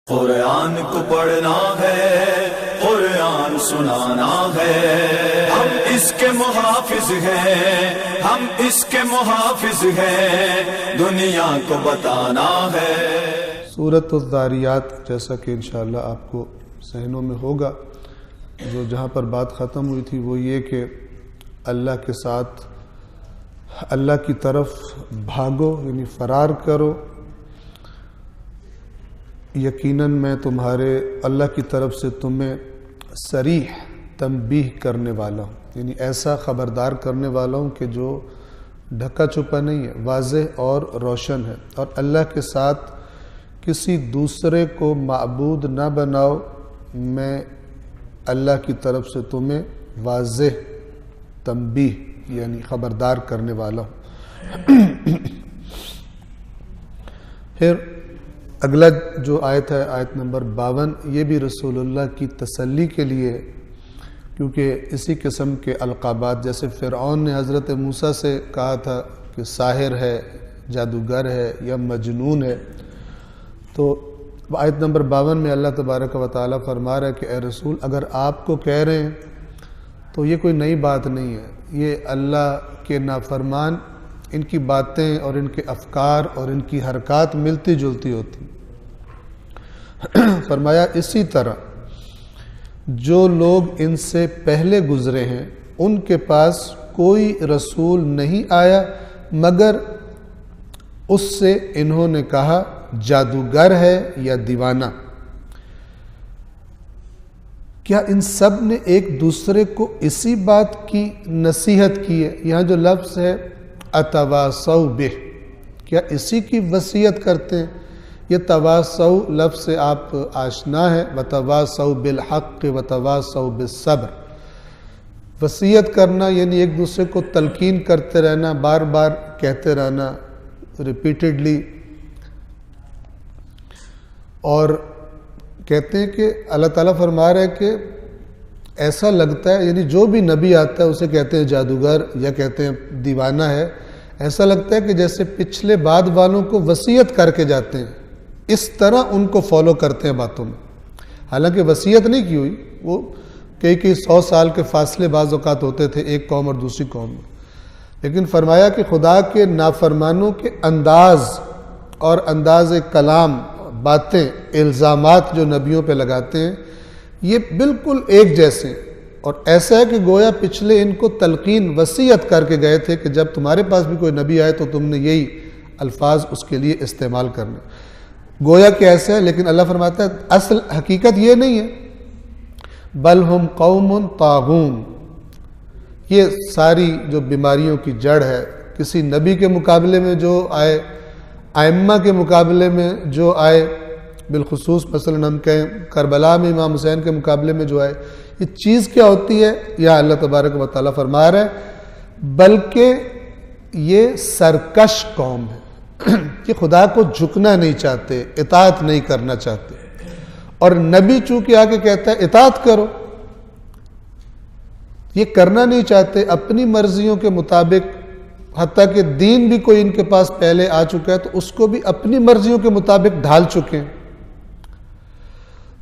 कुरान को पढ़ना है, कुरान सुनाना है, हम इसके मुहाफिज हैं, हम इसके मुहाफिज हैं, दुनिया को बताना है। सूरत अज़-ज़ारियात, जैसा कि इंशाअल्लाह आपको ज़हनों में होगा, जो जहाँ पर बात ख़त्म हुई थी वो ये कि अल्लाह के साथ अल्लाह की तरफ भागो, यानी फ़रार करो। यकीनन मैं तुम्हारे अल्लाह की तरफ से तुम्हें सरीह तंबीह करने वाला हूँ, यानी ऐसा ख़बरदार करने वाला हूँ कि जो ढका छुपा नहीं है, वाज़ेह और रोशन है। और अल्लाह के साथ किसी दूसरे को माबूद न बनाओ, मैं अल्लाह की तरफ से तुम्हें वाज़ेह तंबीह यानी ख़बरदार करने वाला हूँ। फिर अगला जो आयत है, आयत नंबर 52, ये भी रसूलुल्लाह की तसल्ली के लिए, क्योंकि इसी किस्म के अलक़ाबात, जैसे फ़िरऔन ने हज़रत मूसा से कहा था कि साहिर है, जादूगर है या मजनून है, तो आयत नंबर 52 में अल्लाह तबारक व तआला फरमा रहा है कि ए रसूल, अगर आपको कह रहे हैं तो ये कोई नई बात नहीं है। ये अल्लाह के नाफरमान, इनकी बातें और इनके अफकार और इनकी हरकत मिलती जुलती होती। फरमाया इसी तरह जो लोग इनसे पहले गुजरे हैं उनके पास कोई रसूल नहीं आया मगर उससे इन्होंने कहा जादूगर है या दीवाना। क्या इन सब ने एक दूसरे को इसी बात की नसीहत की है? यहाँ जो लफ्ज़ है अतवासौ बिह, क्या इसी की वसीयत करते हैं? ये तवासौ लफ्ज़ से आप आशना है, वतवासौ बिल हक़ वतवासौ बिस सब्र। वसीयत करना यानी एक दूसरे को तलकीन करते रहना, बार बार कहते रहना, रिपीटेडली। और कहते हैं कि अल्लाह ताला फरमा रहा है कि ऐसा लगता है, यानी जो भी नबी आता है उसे कहते हैं जादूगर या कहते हैं दीवाना है। ऐसा लगता है कि जैसे पिछले बाद वालों को वसीयत करके जाते हैं, इस तरह उनको फॉलो करते हैं बातों में। हालांकि वसीयत नहीं की हुई, वो कई 100 साल के फासले बाज़ औक़ात होते थे एक कौम और दूसरी कौम में। लेकिन फरमाया कि खुदा के नाफरमानों के अंदाज़ और अंदाज़ कलाम, बातें, इल्ज़ामात जो नबियों पे लगाते हैं, ये बिल्कुल एक जैसे। और ऐसा है कि गोया पिछले इनको तलकीन, वसीयत करके गए थे कि जब तुम्हारे पास भी कोई नबी आए तो तुमने यही अल्फाज उसके लिए इस्तेमाल करने। गोया कि ऐसा है, लेकिन अल्लाह फरमाता है असल हकीकत ये नहीं है। बल हुम कौमुन तागून, ये सारी जो बीमारियों की जड़ है, किसी नबी के मुकाबले में जो आए, आइम्मा के मुकाबले में जो आए, बिलखुसूस मसलन हम कहें करबला में इमाम हुसैन के मुकाबले में जो आए, ये चीज़ क्या होती है? यह अल्लाह तबारक व तआला फरमा रहा है बल्कि ये सरकश कौम है कि खुदा को झुकना नहीं चाहते, इताअत नहीं करना चाहते। और नबी चूंकि आके कहता है इताअत करो, ये करना नहीं चाहते अपनी मर्जियों के मुताबिक। हत्ता कि दीन भी कोई इनके पास पहले आ चुका है तो उसको भी अपनी मर्जियों के मुताबिक ढाल चुके हैं।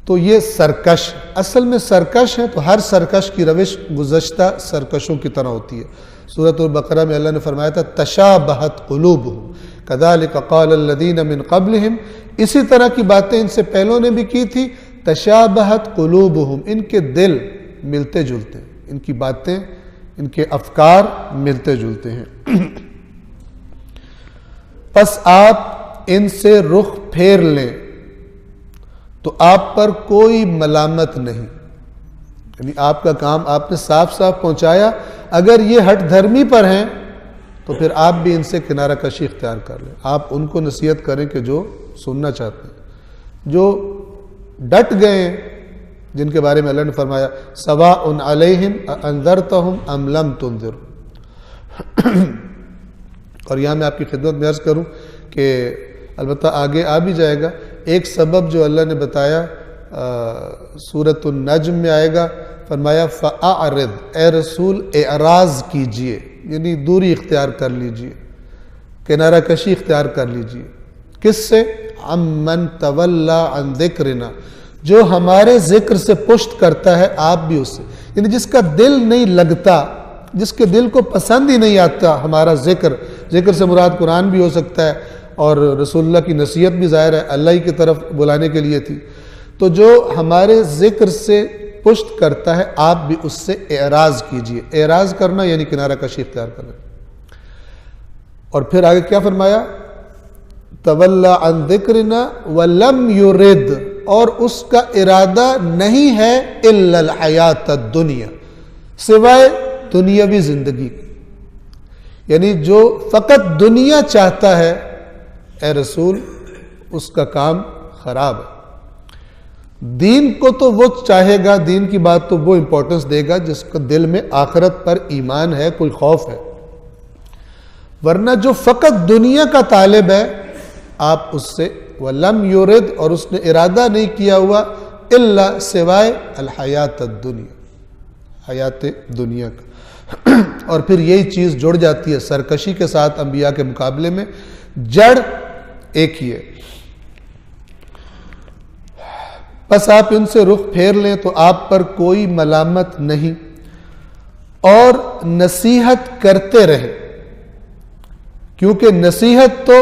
तो ये सरकश, असल में सरकश है, तो हर सरकश की रविश गुज़श्ता सरकशों की तरह होती है। सूरत अल-बक़रा में अल्लाह ने फरमाया था तशाबहत क़ुलूबुहुम कज़ालिक क़ाल अल्लज़ीना मिन क़ब्लिहिम, इसी तरह की बातें इनसे पहलों ने भी की थी। तशाबहत क़ुलूबुहुम, इनके दिल मिलते जुलते, इनकी बातें, इनके अफकार मिलते जुलते हैं। बस आप इनसे रुख फेर लें तो आप पर कोई मलामत नहीं, यानी आपका काम आपने साफ साफ पहुंचाया। अगर ये हट धर्मी पर हैं तो फिर आप भी इनसे किनारा कशी इख्तियार कर लें। आप उनको नसीहत करें कि जो सुनना चाहते हैं, जो डट गए, जिनके बारे में अल्लाह ने फरमाया सवाउन अलैहिम अअंज़रतहुम अम लम तुंज़िर। और यहाँ मैं आपकी खिदमत में अर्ज़ करूँ कि अलबत्ता आगे आ भी जाएगा एक सबब जो अल्लाह ने बताया, सूरतुन नज्म में आएगा। फरमाया फ़अरिद, ए रसूल एराज़ कीजिए, यानी दूरी इख्तियार कर लीजिए, किनारा कशी इख्तियार कर लीजिए। किससे? अम्मन तवल्ला अन ज़िक्रिना, जो हमारे जिक्र से पुष्ट करता है आप भी उससे, यानी जिसका दिल नहीं लगता, जिसके दिल को पसंद ही नहीं आता हमारा जिक्र से मुराद कुरान भी हो सकता है और रसूलुल्लाह की नसीहत भी ज़ाहिर है अल्लाह ही की तरफ बुलाने के लिए थी। तो जो हमारे जिक्र से पुष्ट करता है आप भी उससे एराज कीजिए। एराज करना यानी किनारा कशी इख्तियार करना। और फिर आगे क्या फरमाया, तवल्ला अन ज़िक्रिना वलम युरिद, और उसका इरादा नहीं है इल्लल हयात दुनिया, सिवाय दुनियावी जिंदगी, यानी जो फकत दुनिया चाहता है ए रसूल उसका काम खराब है। दीन को तो वो चाहेगा, दीन की बात तो वो इंपॉर्टेंस देगा जिसका दिल में आखिरत पर ईमान है, कोई खौफ है। वरना जो फकत दुनिया का तालिब है आप उससे वलम युरिद, और उसने इरादा नहीं किया हुआ इल्ला सिवाय अल हयात दुनिया, हयात दुनिया का। और फिर यही चीज जुड़ जाती है सरकशी के साथ अंबिया के मुकाबले में, जड़ एक ही है। बस आप इनसे रुख फेर लें तो आप पर कोई मलामत नहीं, और नसीहत करते रहें, क्योंकि नसीहत तो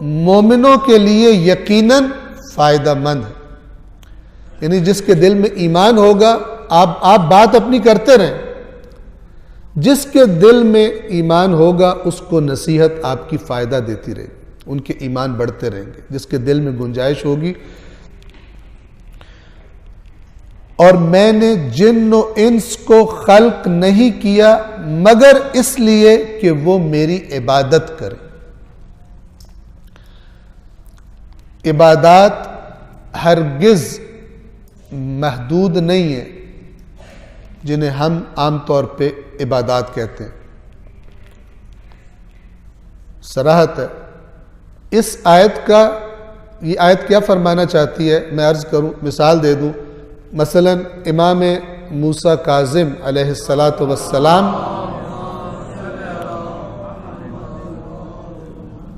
मोमिनों के लिए यकीनन फायदामंद है। यानी जिसके दिल में ईमान होगा आप बात अपनी करते रहें, जिसके दिल में ईमान होगा उसको नसीहत आपकी फायदा देती रहेगी, उनके ईमान बढ़ते रहेंगे। जिसके दिल में गुंजाइश होगी, और मैंने जिन्न व इंस को खल्क नहीं किया मगर इसलिए कि वो मेरी इबादत करें। इबादत हरगिज महदूद नहीं है, जिन्हें हम आमतौर पे इबादत कहते हैं। सराहत है इस आयत का। ये आयत क्या फरमाना चाहती है, मैं अर्ज करूं, मिसाल दे दूं। मसलन इमाम मूसा काजिम अलैहिस्सलातु वस्सलाम,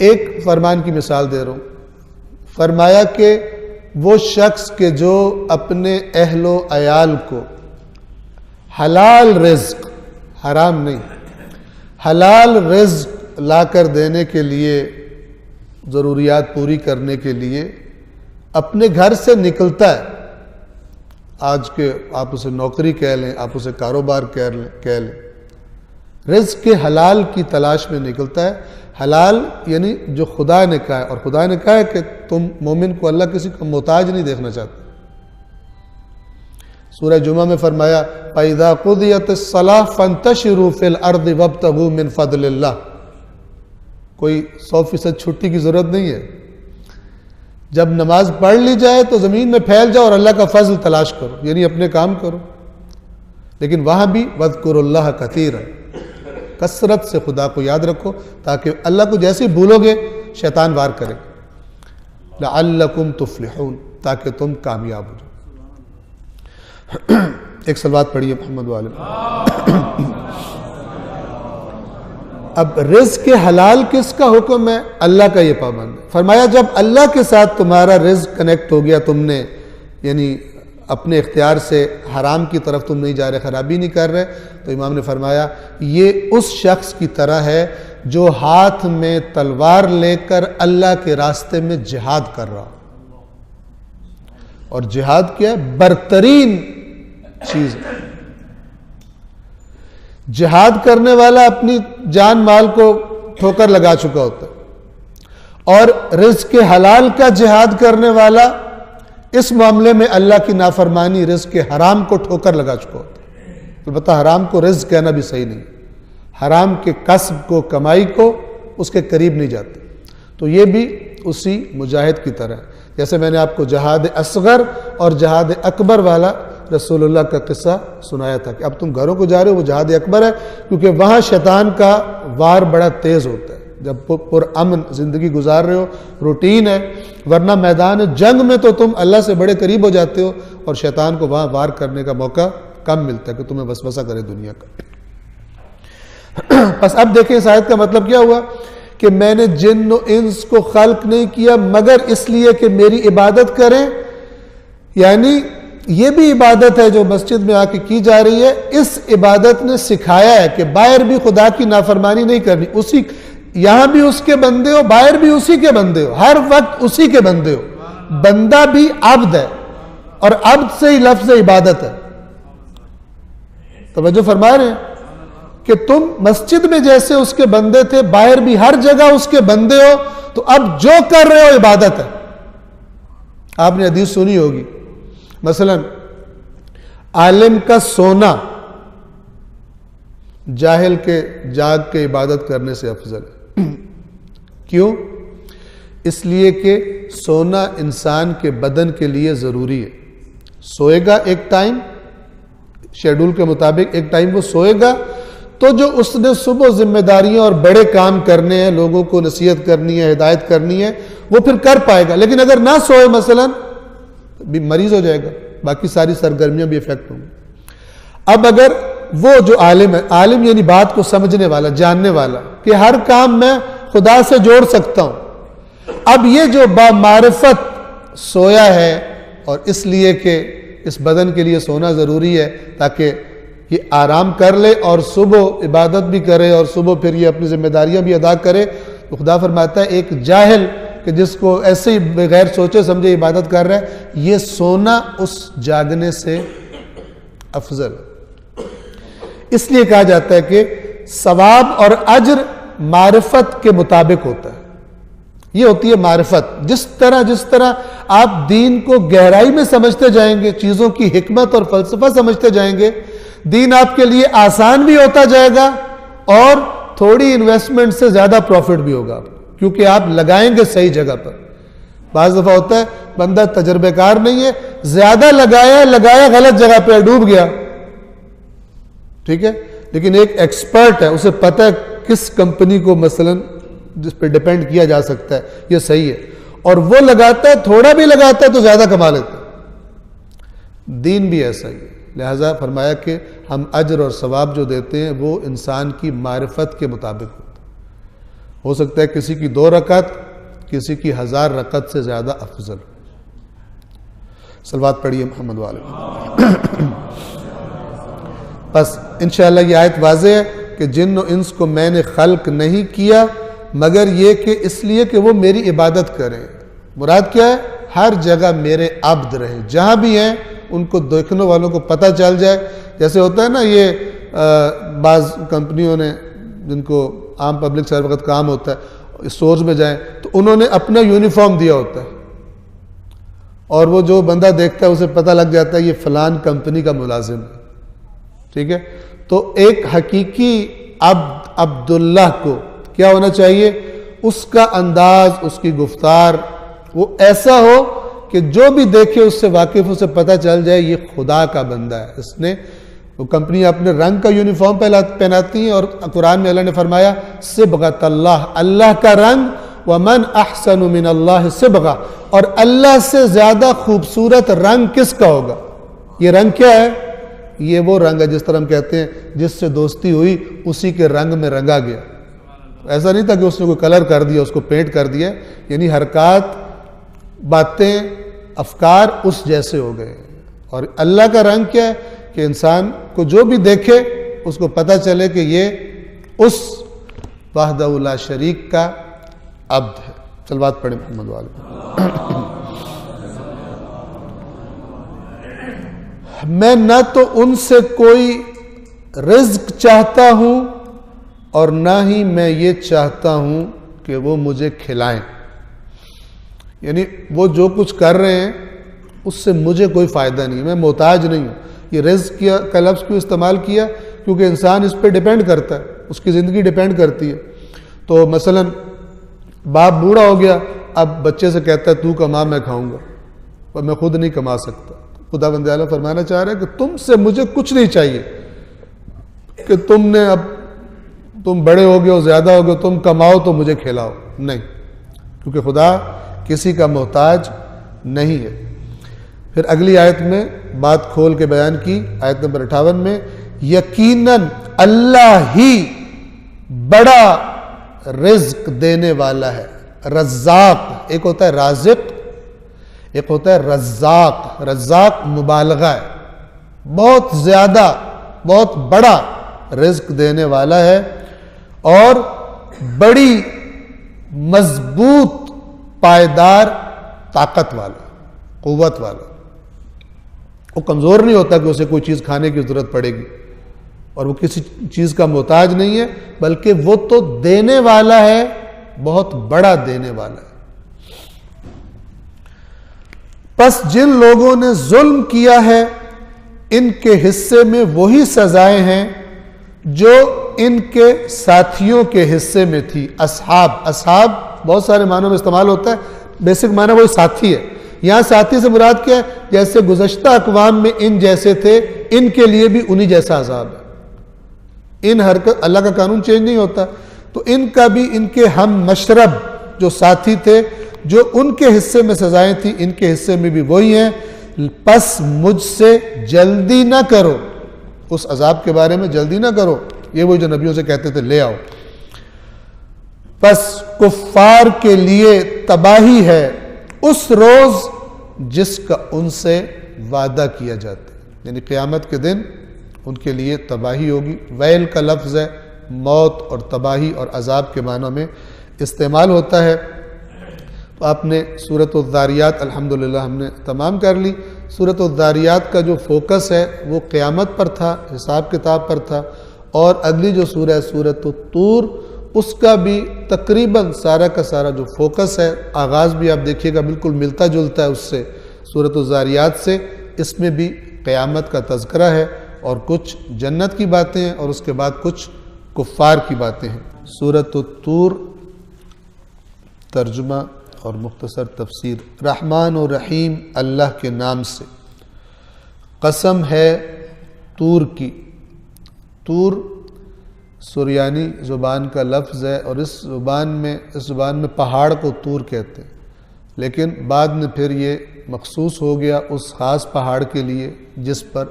एक फरमान की मिसाल दे रहा हूं। फरमाया कि वो शख्स के जो अपने अहलो अयाल को हलाल रिज़्क, हराम नहीं, हलाल रिज़्क ला कर देने के लिए, ज़रूरियात पूरी करने के लिए अपने घर से निकलता है। आज के आप उसे नौकरी कह लें, आप उसे कारोबार कह लें, रिज़्क के हलाल की तलाश में निकलता है। हलाल यानी जो खुदा ने कहा है, और खुदा ने कहा है कि तुम मोमिन को अल्लाह किसी को मोहताज नहीं देखना चाहता। सूरह जुमा में फरमाया फ़इज़ा क़ुदियतिस सलाह फ़ंतशिरू फ़िल अर्दि वब्तगू मिन फ़ज़लिल्लाह। कोई 100% छुट्टी की जरूरत नहीं है। जब नमाज पढ़ ली जाए तो जमीन में फैल जाओ और अल्लाह का फजल तलाश करो, यानी अपने काम करो। लेकिन वहां भी वज़्कुरुल्लाह कसीरा, कसरत से खुदा को याद रखो, ताकि अल्लाह को जैसे भूलोगे शैतान वार करे। लअल्लकुम तुफ्लिहून, ताकि तुम कामयाब हो जाओ। एक सलवात पढ़िए मोहम्मद वाले। अब रिज़्क के हलाल किसका हुक्म है? अल्लाह का ये पाबंद। फरमाया जब अल्लाह के साथ तुम्हारा रिज़्क कनेक्ट हो गया, तुमने यानी अपने इख्तियार से हराम की तरफ तुम नहीं जा रहे, खराबी नहीं कर रहे, तो इमाम ने फरमाया ये उस शख्स की तरह है जो हाथ में तलवार लेकर अल्लाह के रास्ते में जिहाद कर रहा। और जिहाद क्या है? बरतरीन चीज है। जिहाद करने वाला अपनी जान माल को ठोकर लगा चुका होता है, और रिज़्क के हलाल का जिहाद करने वाला इस मामले में अल्लाह की नाफरमानी, रिज़्क के हराम को ठोकर लगा चुका होता है। तो बता, हराम को रिज़्क कहना भी सही नहीं, हराम के कसब को, कमाई को उसके करीब नहीं जाते। तो ये भी उसी मुजाहिद की तरह है। जैसे मैंने आपको जहाद असगर और जहाद अकबर वाला रसूलुल्लाह का किस्सा सुनाया था कि अब तुम घरों को जा रहे हो, वो जहाद अकबर है, क्योंकि वहां शैतान का वार बड़ा तेज होता है। जब पुरअमन जिंदगी गुजार रहे हो, रूटीन है, वरना मैदान जंग में तो तुम अल्लाह से बड़े करीब हो जाते हो, और शैतान को वहां वार करने का मौका कम मिलता है कि तुम्हें वसवसा करे दुनिया का। बस अब देखें इस आयत का मतलब क्या हुआ कि मैंने जिन्न और इंस को खल्क नहीं किया मगर इसलिए कि मेरी इबादत करें, यानी ये भी इबादत है जो मस्जिद में आके की जा रही है। इस इबादत ने सिखाया है कि बाहर भी खुदा की नाफरमानी नहीं करनी, उसी यहां भी उसके बंदे हो, बाहर भी उसी के बंदे हो, हर वक्त उसी के बंदे हो। बंदा भी अब्द है और अब्द से ही लफ्ज इबादत है। तवज्जो फरमा रहे हैं कि तुम मस्जिद में जैसे उसके बंदे थे, बाहर भी हर जगह उसके बंदे हो, तो अब जो कर रहे हो इबादत है। आपने हदीस सुनी होगी, मसलन आलिम का सोना जाहिल के जाग के इबादत करने से अफजल है। क्यों? इसलिए कि सोना इंसान के बदन के लिए ज़रूरी है। सोएगा एक टाइम, शेड्यूल के मुताबिक एक टाइम वो सोएगा, तो जो उसने सुबह जिम्मेदारियां और बड़े काम करने हैं, लोगों को नसीहत करनी है, हिदायत करनी है, वो फिर कर पाएगा। लेकिन अगर ना सोए मसलन भी मरीज हो जाएगा, बाकी सारी सरगर्मियां भी इफेक्ट होंगी। अब अगर वो जो आलिम है, आलिम यानी बात को समझने वाला, जानने वाला, कि हर काम मैं खुदा से जोड़ सकता हूं। अब ये जो बामारिफत सोया है, और इसलिए कि इस बदन के लिए सोना ज़रूरी है ताकि ये आराम कर ले और सुबह इबादत भी करे और सुबह फिर ये अपनी जिम्मेदारियां भी अदा करे, तो खुदा फरमाता है एक जाहिल कि जिसको ऐसे ही बगैर सोचे समझे इबादत कर रहा है, ये सोना उस जागने से अफजल। इसलिए कहा जाता है कि सवाब और अज्र मारिफत के मुताबिक होता है। ये होती है मारिफत। जिस तरह आप दीन को गहराई में समझते जाएंगे, चीजों की हिकमत और फलसफा समझते जाएंगे, दीन आपके लिए आसान भी होता जाएगा और थोड़ी इन्वेस्टमेंट से ज्यादा प्रॉफिट भी होगा, क्योंकि आप लगाएंगे सही जगह पर। बाज़ दफा होता है बंदा तजर्बेकार नहीं है, ज्यादा लगाया गलत जगह पर, डूब गया, ठीक है। लेकिन एक एक्सपर्ट है, उसे पता है किस कंपनी को मसलन जिस पे डिपेंड किया जा सकता है, ये सही है, और वो लगाता है, थोड़ा भी लगाता है तो ज्यादा कमा लेता है। दीन भी ऐसा ही है। लिहाजा फरमाया कि हम अज्र और सवाब जो देते हैं वो इंसान की मारिफत के मुताबिक होता है। हो सकता है किसी की 2 रकात, किसी की 1000 रकात से ज्यादा अफजल। सलवात पढ़िए मोहम्मद वाले। बस इंशाअल्लाह ये आयत वाज़ेह है कि जिन्न और इंस को मैंने खल्क नहीं किया मगर ये कि इसलिए कि वो मेरी इबादत करें। मुराद क्या है? हर जगह मेरे अब्द रहें, जहां भी हैं उनको देखने वालों को पता चल जाए। जैसे होता है ना, ये बाज़ कंपनियों ने जिनको आम पब्लिक सर्विस वक्त काम होता है, स्टोर्स में जाएं तो उन्होंने अपना यूनिफॉर्म दिया होता है, और वो जो बंदा देखता है उसे पता लग जाता है ये फलान कंपनी का मुलाजिम है, ठीक है। तो एक हकीकी अब्दुल्लाह को क्या होना चाहिए? उसका अंदाज, उसकी गुफ्तार वो ऐसा हो कि जो भी देखे उससे वाकिफ, उसे पता चल जाए ये खुदा का बंदा है। इसने वो कंपनी अपने रंग का यूनिफॉर्म पहनाती है, और कुरान में अल्लाह ने फरमाया सिबगतल्लाह, अल्लाह का रंग, वमन अहसनु मिनल्लाहि सिबगा, और अल्लाह से ज्यादा खूबसूरत रंग किसका होगा? ये रंग क्या है? ये वो रंग है जिस तरह हम कहते हैं जिससे दोस्ती हुई उसी के रंग में रंगा गया। ऐसा नहीं था कि उसने कोई कलर कर दिया, उसको पेंट कर दिया, यानी हरकत, बातें, अफकार उस जैसे हो गए। और अल्लाह का रंग क्या है कि इंसान को जो भी देखे उसको पता चले कि ये उस वहदहू ला शरीक का अब्द है। चल बात पढ़े मोहम्मद वाले। मैं न तो उनसे कोई रिज्क चाहता हूं और ना ही मैं ये चाहता हूं कि वो मुझे खिलाएं। यानी वो जो कुछ कर रहे हैं उससे मुझे कोई फ़ायदा नहीं, मैं मोहताज नहीं हूं। ये रिज़्क़ का लफ्ज़ क्यों इस्तेमाल किया? क्योंकि इंसान इस पर डिपेंड करता है, उसकी ज़िंदगी डिपेंड करती है। तो मसलन बाप बूढ़ा हो गया, अब बच्चे से कहता है तू कमा मैं खाऊंगा, पर मैं खुद नहीं कमा सकता। खुदा बंदे आला फरमाना चाह रहा है कि तुमसे मुझे कुछ नहीं चाहिए कि तुमने अब तुम बड़े हो गए हो, ज़्यादा हो गए, तुम कमाओ तो मुझे खिलाओ, नहीं, क्योंकि खुदा किसी का मोहताज नहीं है। फिर अगली आयत में बात खोल के बयान की, आयत नंबर 58 में, यकीनन अल्लाह ही बड़ा रिज्क देने वाला है। रज़्ज़ाक़, एक होता है राज़िक़, एक होता है रज़्ज़ाक़। रज़्ज़ाक़ मुबालगा है, बहुत ज्यादा, बहुत बड़ा रिज्क देने वाला है और बड़ी मजबूत, पायदार, ताकत वाला, कुव्वत वाला। वो कमजोर नहीं होता कि उसे कोई चीज खाने की जरूरत पड़ेगी, और वो किसी चीज का मोहताज नहीं है, बल्कि वो तो देने वाला है, बहुत बड़ा देने वाला है। बस जिन लोगों ने जुल्म किया है, इनके हिस्से में वही सजाएं हैं जो इनके साथियों के हिस्से में थी। असहाब, असहाब बहुत सारे मानों में इस्तेमाल होता है, बेसिक माना वही साथी है। यहां साथी से मुराद क्या है? जैसे गुज़श्ता अक़वाम में इन जैसे थे, इनके लिए भी उन्हीं जैसा अज़ाब है। इन हरकत, अल्लाह का कानून चेंज नहीं होता, तो इनका भी, इनके हम मशरब जो साथी थे, जो उनके हिस्से में सजाएं थी, इनके हिस्से में भी वही हैं। बस मुझसे जल्दी ना करो, उस अजाब के बारे में जल्दी ना करो। ये वही जो नबियों से कहते थे ले आओ। बस कुफ्फार के लिए तबाही है उस रोज जिसका उनसे वादा किया जाता है, यानी क़यामत के दिन उनके लिए तबाही होगी। वैल का लफ्ज़ है मौत और तबाही और अजाब के मानों में इस्तेमाल होता है। तो आपने सूरत अज़्ज़ारियात अल्हम्दुलिल्लाह हमने तमाम कर ली। सूरत अज़्ज़ारियात का जो फोकस है वो क़यामत पर था, हिसाब किताब पर था, और अगली जो सूरह है सूरत तूर, उसका भी तकरीबन सारा का सारा जो फोकस है, आगाज़ भी आप देखिएगा बिल्कुल मिलता जुलता है उससे, सूरत अज़्ज़ारियात से। इसमें भी क़यामत का तज़किरा है और कुछ जन्नत की बातें हैं और उसके बाद कुछ कुफ़ार की बातें हैं। सूरत तूर, तर्जुमा और मुख्तसर तफसीर। रहमान और रहीम अल्लाह के नाम से, कसम है तूर की। तूर सुरयानी ज़ुबान का लफ्ज़ है और इस ज़ुबान में पहाड़ को तूर कहते हैं, लेकिन बाद में फिर ये मखसूस हो गया उस ख़ास पहाड़ के लिए जिस पर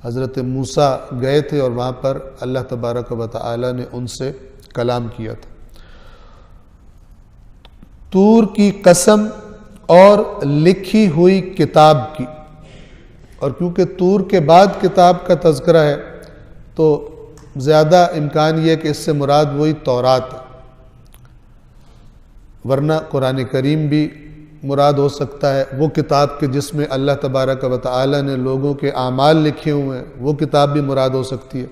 हज़रत मूसा गए थे और वहाँ पर अल्लाह तबारक व तआला ने उनसे कलाम किया था। तूर की कसम और लिखी हुई किताब की। और क्योंकि तूर के बाद किताब का तज़किरा है तो ज़्यादा इम्कान ये कि इससे मुराद वही तौरात है, वरना कुरान करीम भी मुराद हो सकता है। वो किताब के जिसमें अल्लाह तबारक व तआला ने लोगों के आमाल लिखे हुए हैं, वो किताब भी मुराद हो सकती है।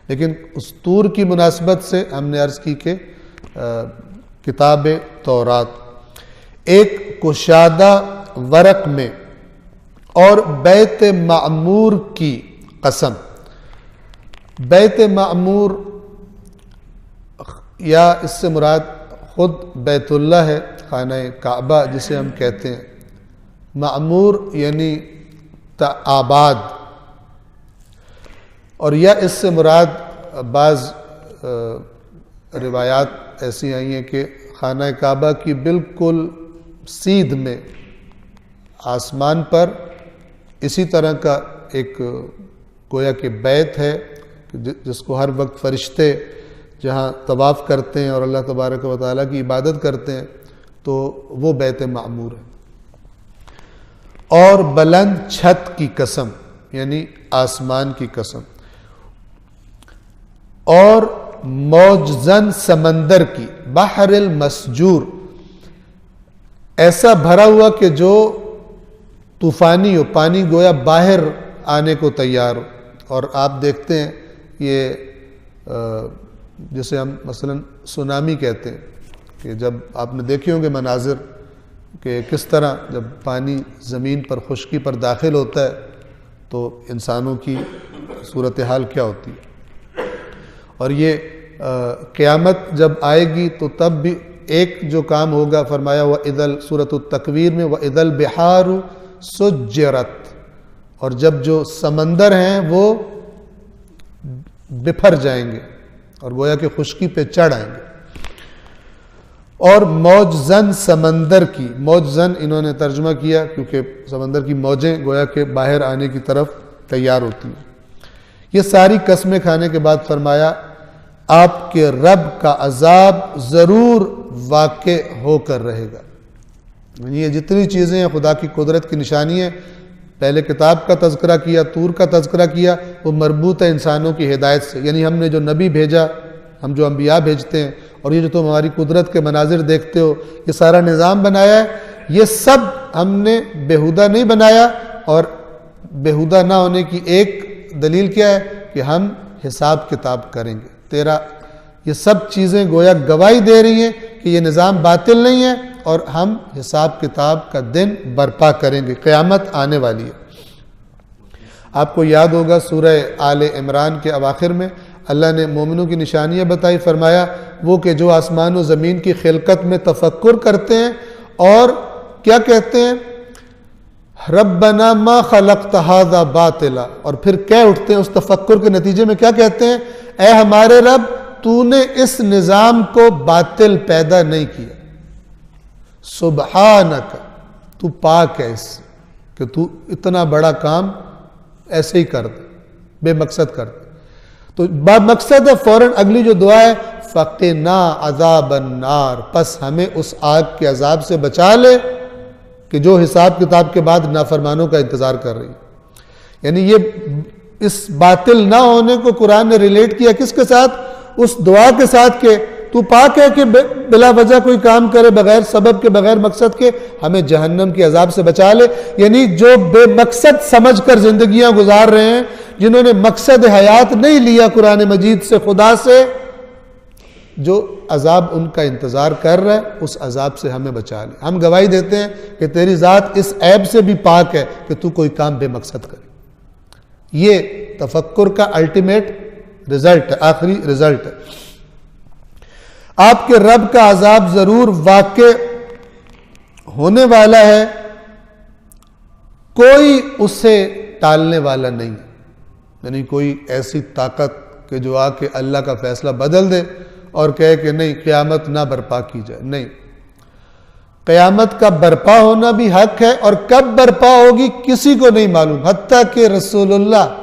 लेकिन उस तूर की मुनासबत से हमने अर्ज़ की कि किताब तौरात। एक कुशादा वरक में और बैत मामूर की कसम। बैत मामूर या इससे मुराद खुद बैतुल्लाह है, खाना काबा जिसे हम कहते हैं। मामूर यानी आबाद, और या इससे मुराद बाज़ रिवायात ऐसी आई हैं कि खाना काबा की बिल्कुल सीध में आसमान पर इसी तरह का एक गोया के बैत है जिसको हर वक्त फरिश्ते जहाँ तवाफ़ करते हैं और अल्लाह तबारक व तआला की इबादत करते हैं, तो वो बैत मामूर है। और बुलंद छत की कसम, यानी आसमान की कसम। और मौजज़न समंदर की, बहरिल मसजूर, ऐसा भरा हुआ कि जो तूफ़ानी हो, पानी गोया बाहर आने को तैयार हो। और आप देखते हैं ये जिसे हम मसलन सुनामी कहते हैं कि जब आपने देखे होंगे मनाजिर कि किस तरह जब पानी ज़मीन पर खुश्की पर दाखिल होता है तो इंसानों की सूरत हाल क्या होती है। और ये क़यामत जब आएगी तो तब भी एक जो काम होगा, फरमाया व इदल, सूरत तकवीर में व इदल बिहारु सुज्जरत, और जब जो समंदर हैं वो बिफर जाएंगे और गोया के खुश्की पे चढ़ आएंगे। और मौजज़न समंदर की, मौजज़न इन्होंने तर्जुमा किया क्योंकि समंदर की मौजें गोया के बाहर आने की तरफ तैयार होती हैं। ये सारी कस्में खाने के बाद फरमाया आपके रब का अजाब जरूर वाक़े होकर रहेगा। ये जितनी चीज़ें हैं खुदा की कुदरत की निशानी है। पहले किताब का तज़किरा किया, तूर का तज़किरा किया, वो मरबूत है इंसानों की हिदायत से। यानी हमने जो नबी भेजा, हम जो अम्बिया भेजते हैं, और ये जो तुम हमारी कुदरत के मनाजिर देखते हो, ये सारा निज़ाम बनाया है, ये सब हमने बेहुदा नहीं बनाया। और बेहुदा ना होने की एक दलील क्या है कि हम हिसाब किताब करेंगे। तेरा ये सब चीज़ें गोया गवाही दे रही हैं कि ये निज़ाम बातिल नहीं है, और हम हिसाब किताब का दिन बर्पा करेंगे। क़यामत आने वाली है। आपको याद होगा सूरह आले इमरान के अवाखिर में अल्लाह ने मोमिनों की निशानियाँ बताई, फरमाया वो कि जो आसमान और ज़मीन की खिलकत में तफक्कुर करते हैं और क्या कहते हैं, रब्बना मा खलक़्त हाज़ा बातिला, और फिर कह उठते हैं उस तफक्कुर के नतीजे में क्या कहते हैं, ऐ हमारे रब तूने इस निज़ाम को बातिल पैदा नहीं किया, सुबहानक, तू पाक है इससे कि तू इतना बड़ा काम ऐसे ही कर दे, बेमकसद कर दे। तो मकसद है फौरन अगली जो दुआ है, फ़क़िना अज़ाबन नार, बस हमें उस आग के अजाब से बचा ले कि जो हिसाब किताब के बाद नाफरमानों का इंतजार कर रही है। यानी ये इस बातिल ना होने को कुरान ने रिलेट किया किसके साथ, उस दुआ के साथ के तू पाक है कि बिला वजह कोई काम करे बगैर सबब के, बगैर मकसद के, हमें जहन्नम के अजाब से बचा ले। यानी जो बेमकसद समझकर जिंदगियां गुजार रहे हैं, जिन्होंने मकसद हयात नहीं लिया कुरान मजीद से, खुदा से, जो अजाब उनका इंतजार कर रहा है, उस अजाब से हमें बचा ले। हम गवाही देते हैं कि तेरी ज़ात इस ऐब से भी पाक है कि तू कोई काम बेमकसद करे। ये तफक्कुर का अल्टीमेट रिजल्ट है, आखिरी रिजल्ट है। आपके रब का अजाब जरूर वाक़े होने वाला है, कोई उसे टालने वाला नहीं। यानी कोई ऐसी ताकत कि जो आके अल्लाह का फैसला बदल दे और कहे कि नहीं क़यामत ना बर्पा की जाए, नहीं। क़यामत का बर्पा होना भी हक है, और कब बर्पा होगी किसी को नहीं मालूम, हत्ता कि रसूलुल्लाह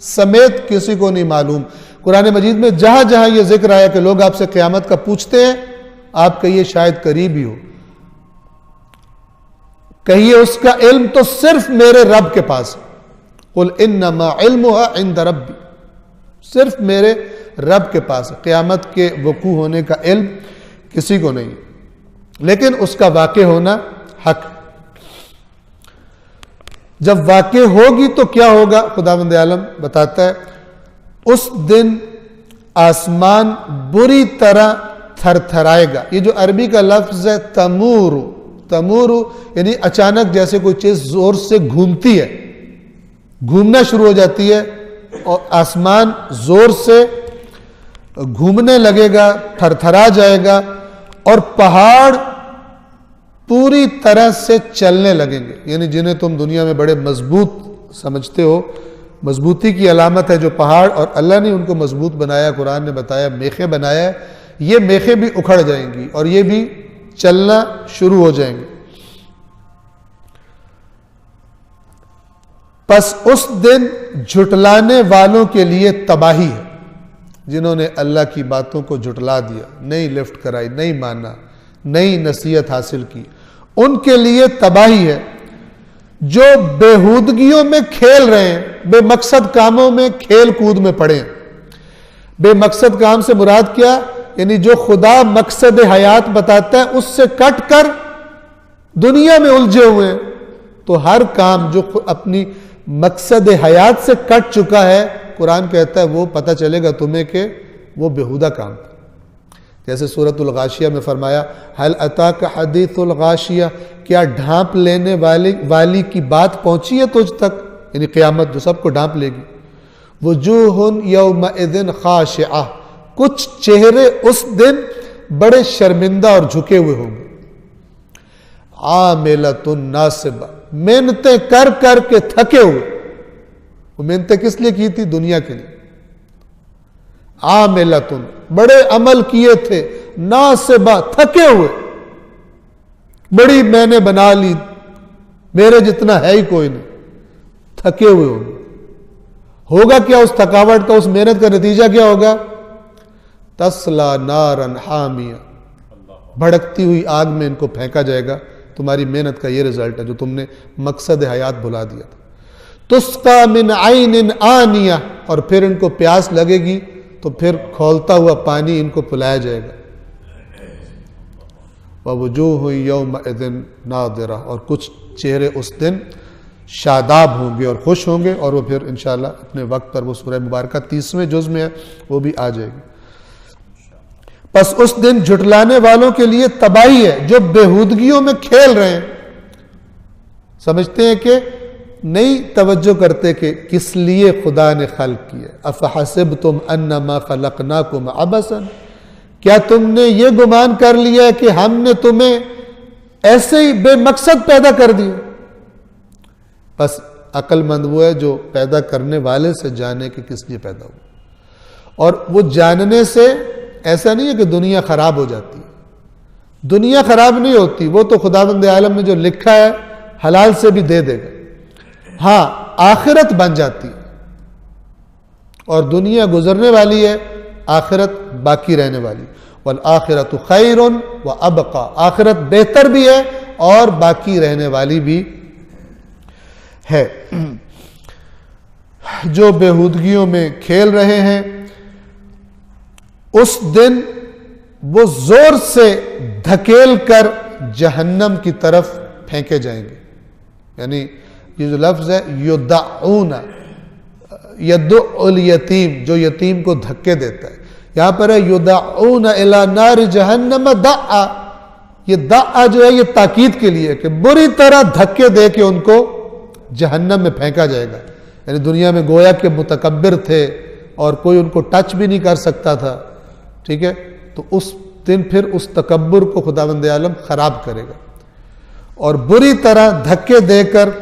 समेत किसी को नहीं मालूम। कुरान मजीद में जहां जहां यह जिक्र आया कि लोग आपसे क़यामत का पूछते हैं, आप कहिए शायद करीब ही हो, कहिए उसका इल्म तो सिर्फ मेरे रब के पास है। कुल इन्नमा इल्मुहा इंद रब्बी, सिर्फ मेरे रब के पास है। क़यामत के वकू होने का इल्म किसी को नहीं, लेकिन उसका वाक़े होना हक। जब वाक़े होगी तो क्या होगा, खुदावंद आलम बताता है, उस दिन आसमान बुरी तरह थरथराएगा। ये जो अरबी का लफ्ज़ है तमूरु, तमूरु यानी अचानक जैसे कोई चीज़ ज़ोर से घूमती है, घूमना शुरू हो जाती है, और आसमान ज़ोर से घूमने लगेगा, थरथरा जाएगा, और पहाड़ पूरी तरह से चलने लगेंगे। यानी जिन्हें तुम दुनिया में बड़े मजबूत समझते हो, मजबूती की अलामत है जो पहाड़, और अल्लाह ने उनको मजबूत बनाया, कुरान ने बताया मेखे बनाया है, ये मेखे भी उखड़ जाएंगी और ये भी चलना शुरू हो जाएंगे। बस उस दिन झुटलाने वालों के लिए तबाही है, जिन्होंने अल्लाह की बातों को झुटला दिया, नहीं लिफ्ट कराई, नहीं माना, नई नसीहत हासिल की, उनके लिए तबाही है। जो बेहूदगियों में खेल रहे हैं, बेमकसद कामों में खेल कूद में पड़े हैं। बेमकसद काम से मुराद क्या, यानी जो खुदा मकसद हयात बताता है उससे कट कर दुनिया में उलझे हुए हैं। तो हर काम जो अपनी मकसद हयात से कट चुका है, कुरान कहता है वो पता चलेगा तुम्हें कि वो बेहुदा काम। जैसे सूरतुल गाशिया में फरमाया, हल अताका हदीथुल गाशिया, क्या ढांप लेने वाली की बात पहुंची है तुझ तक, यानी क़यामत जो सबको ढांप लेगी। वजूहुन यौमइज़िन खाशिआ, कुछ चेहरे उस दिन बड़े शर्मिंदा और झुके हुए होंगे। आमिलतुन नासिबा, मेहनतें कर कर के थके हुए। वो मेहनतें किस लिए की थी, दुनिया के लिए। आमिलतुन, बड़े अमल किए थे, नासिबा, थके हुए, बड़ी मैंने बना ली, मेरे जितना है ही कोई नहीं, थके हुए होंगे। होगा क्या उस थकावट का, उस मेहनत का नतीजा क्या होगा, तस्ला नारन हामिया, भड़कती हुई आग में इनको फेंका जाएगा। तुम्हारी मेहनत का ये रिजल्ट है जो तुमने मकसद हयात भुला दिया था। तुस्का मिन आइनिन आनिया, और फिर इनको प्यास लगेगी तो फिर खौलता हुआ पानी इनको पिलाया जाएगा। ववजूह यौमइज़िन नाज़िरा, और कुछ चेहरे उस दिन शादाब होंगे और खुश होंगे, और वो फिर इंशाअल्लाह अपने वक्त पर वो सूरह मुबारका 30वें जुज़ में है, वो भी आ जाएगी। बस उस दिन झुटलाने वालों के लिए तबाही है जो बेहूदगियों में खेल रहे हैं। समझते हैं कि नहीं तवज्जो करते कि किस लिए खुदा ने खल्क किया। अफहसिबतुम अन्नमा खलकनाकुम अबसन, क्या तुमने ये गुमान कर लिया है कि हमने तुम्हें ऐसे ही बेमकसद पैदा कर दिया। बस अक्लमंद वो है जो पैदा करने वाले से जाने कि किस लिए पैदा हुआ, और वो जानने से ऐसा नहीं है कि दुनिया खराब हो जाती है। दुनिया खराब नहीं होती, वो तो खुदावंद आलम ने जो लिखा है हलाल से भी दे देगा। हाँ, आखिरत बन जाती है, और दुनिया गुजरने वाली है, आखिरत बाकी रहने वाली। वल आखिरतु खैरुन व अबका, आखिरत बेहतर भी है और बाकी रहने वाली भी है। जो बेहूदगियों में खेल रहे हैं, उस दिन वो जोर से धकेल कर जहन्नम की तरफ फेंके जाएंगे। यानी ये जो लफ्ज है युद्दाऊना, यद्दुल यतीम, जो यतीम को धक्के देता है, यहां पर है युद्दाऊना इला नार जहन्नम दाआ। ये दाआ जो है ये ताकीद के लिए कि बुरी तरह धक्के दे के उनको जहन्नम में फेंका जाएगा। यानी दुनिया में गोया के मुतकब्बिर थे और कोई उनको टच भी नहीं कर सकता था, ठीक है, तो उस दिन फिर उस तकब्बुर को खुदावंद आलम खराब करेगा और बुरी तरह धक्के देकर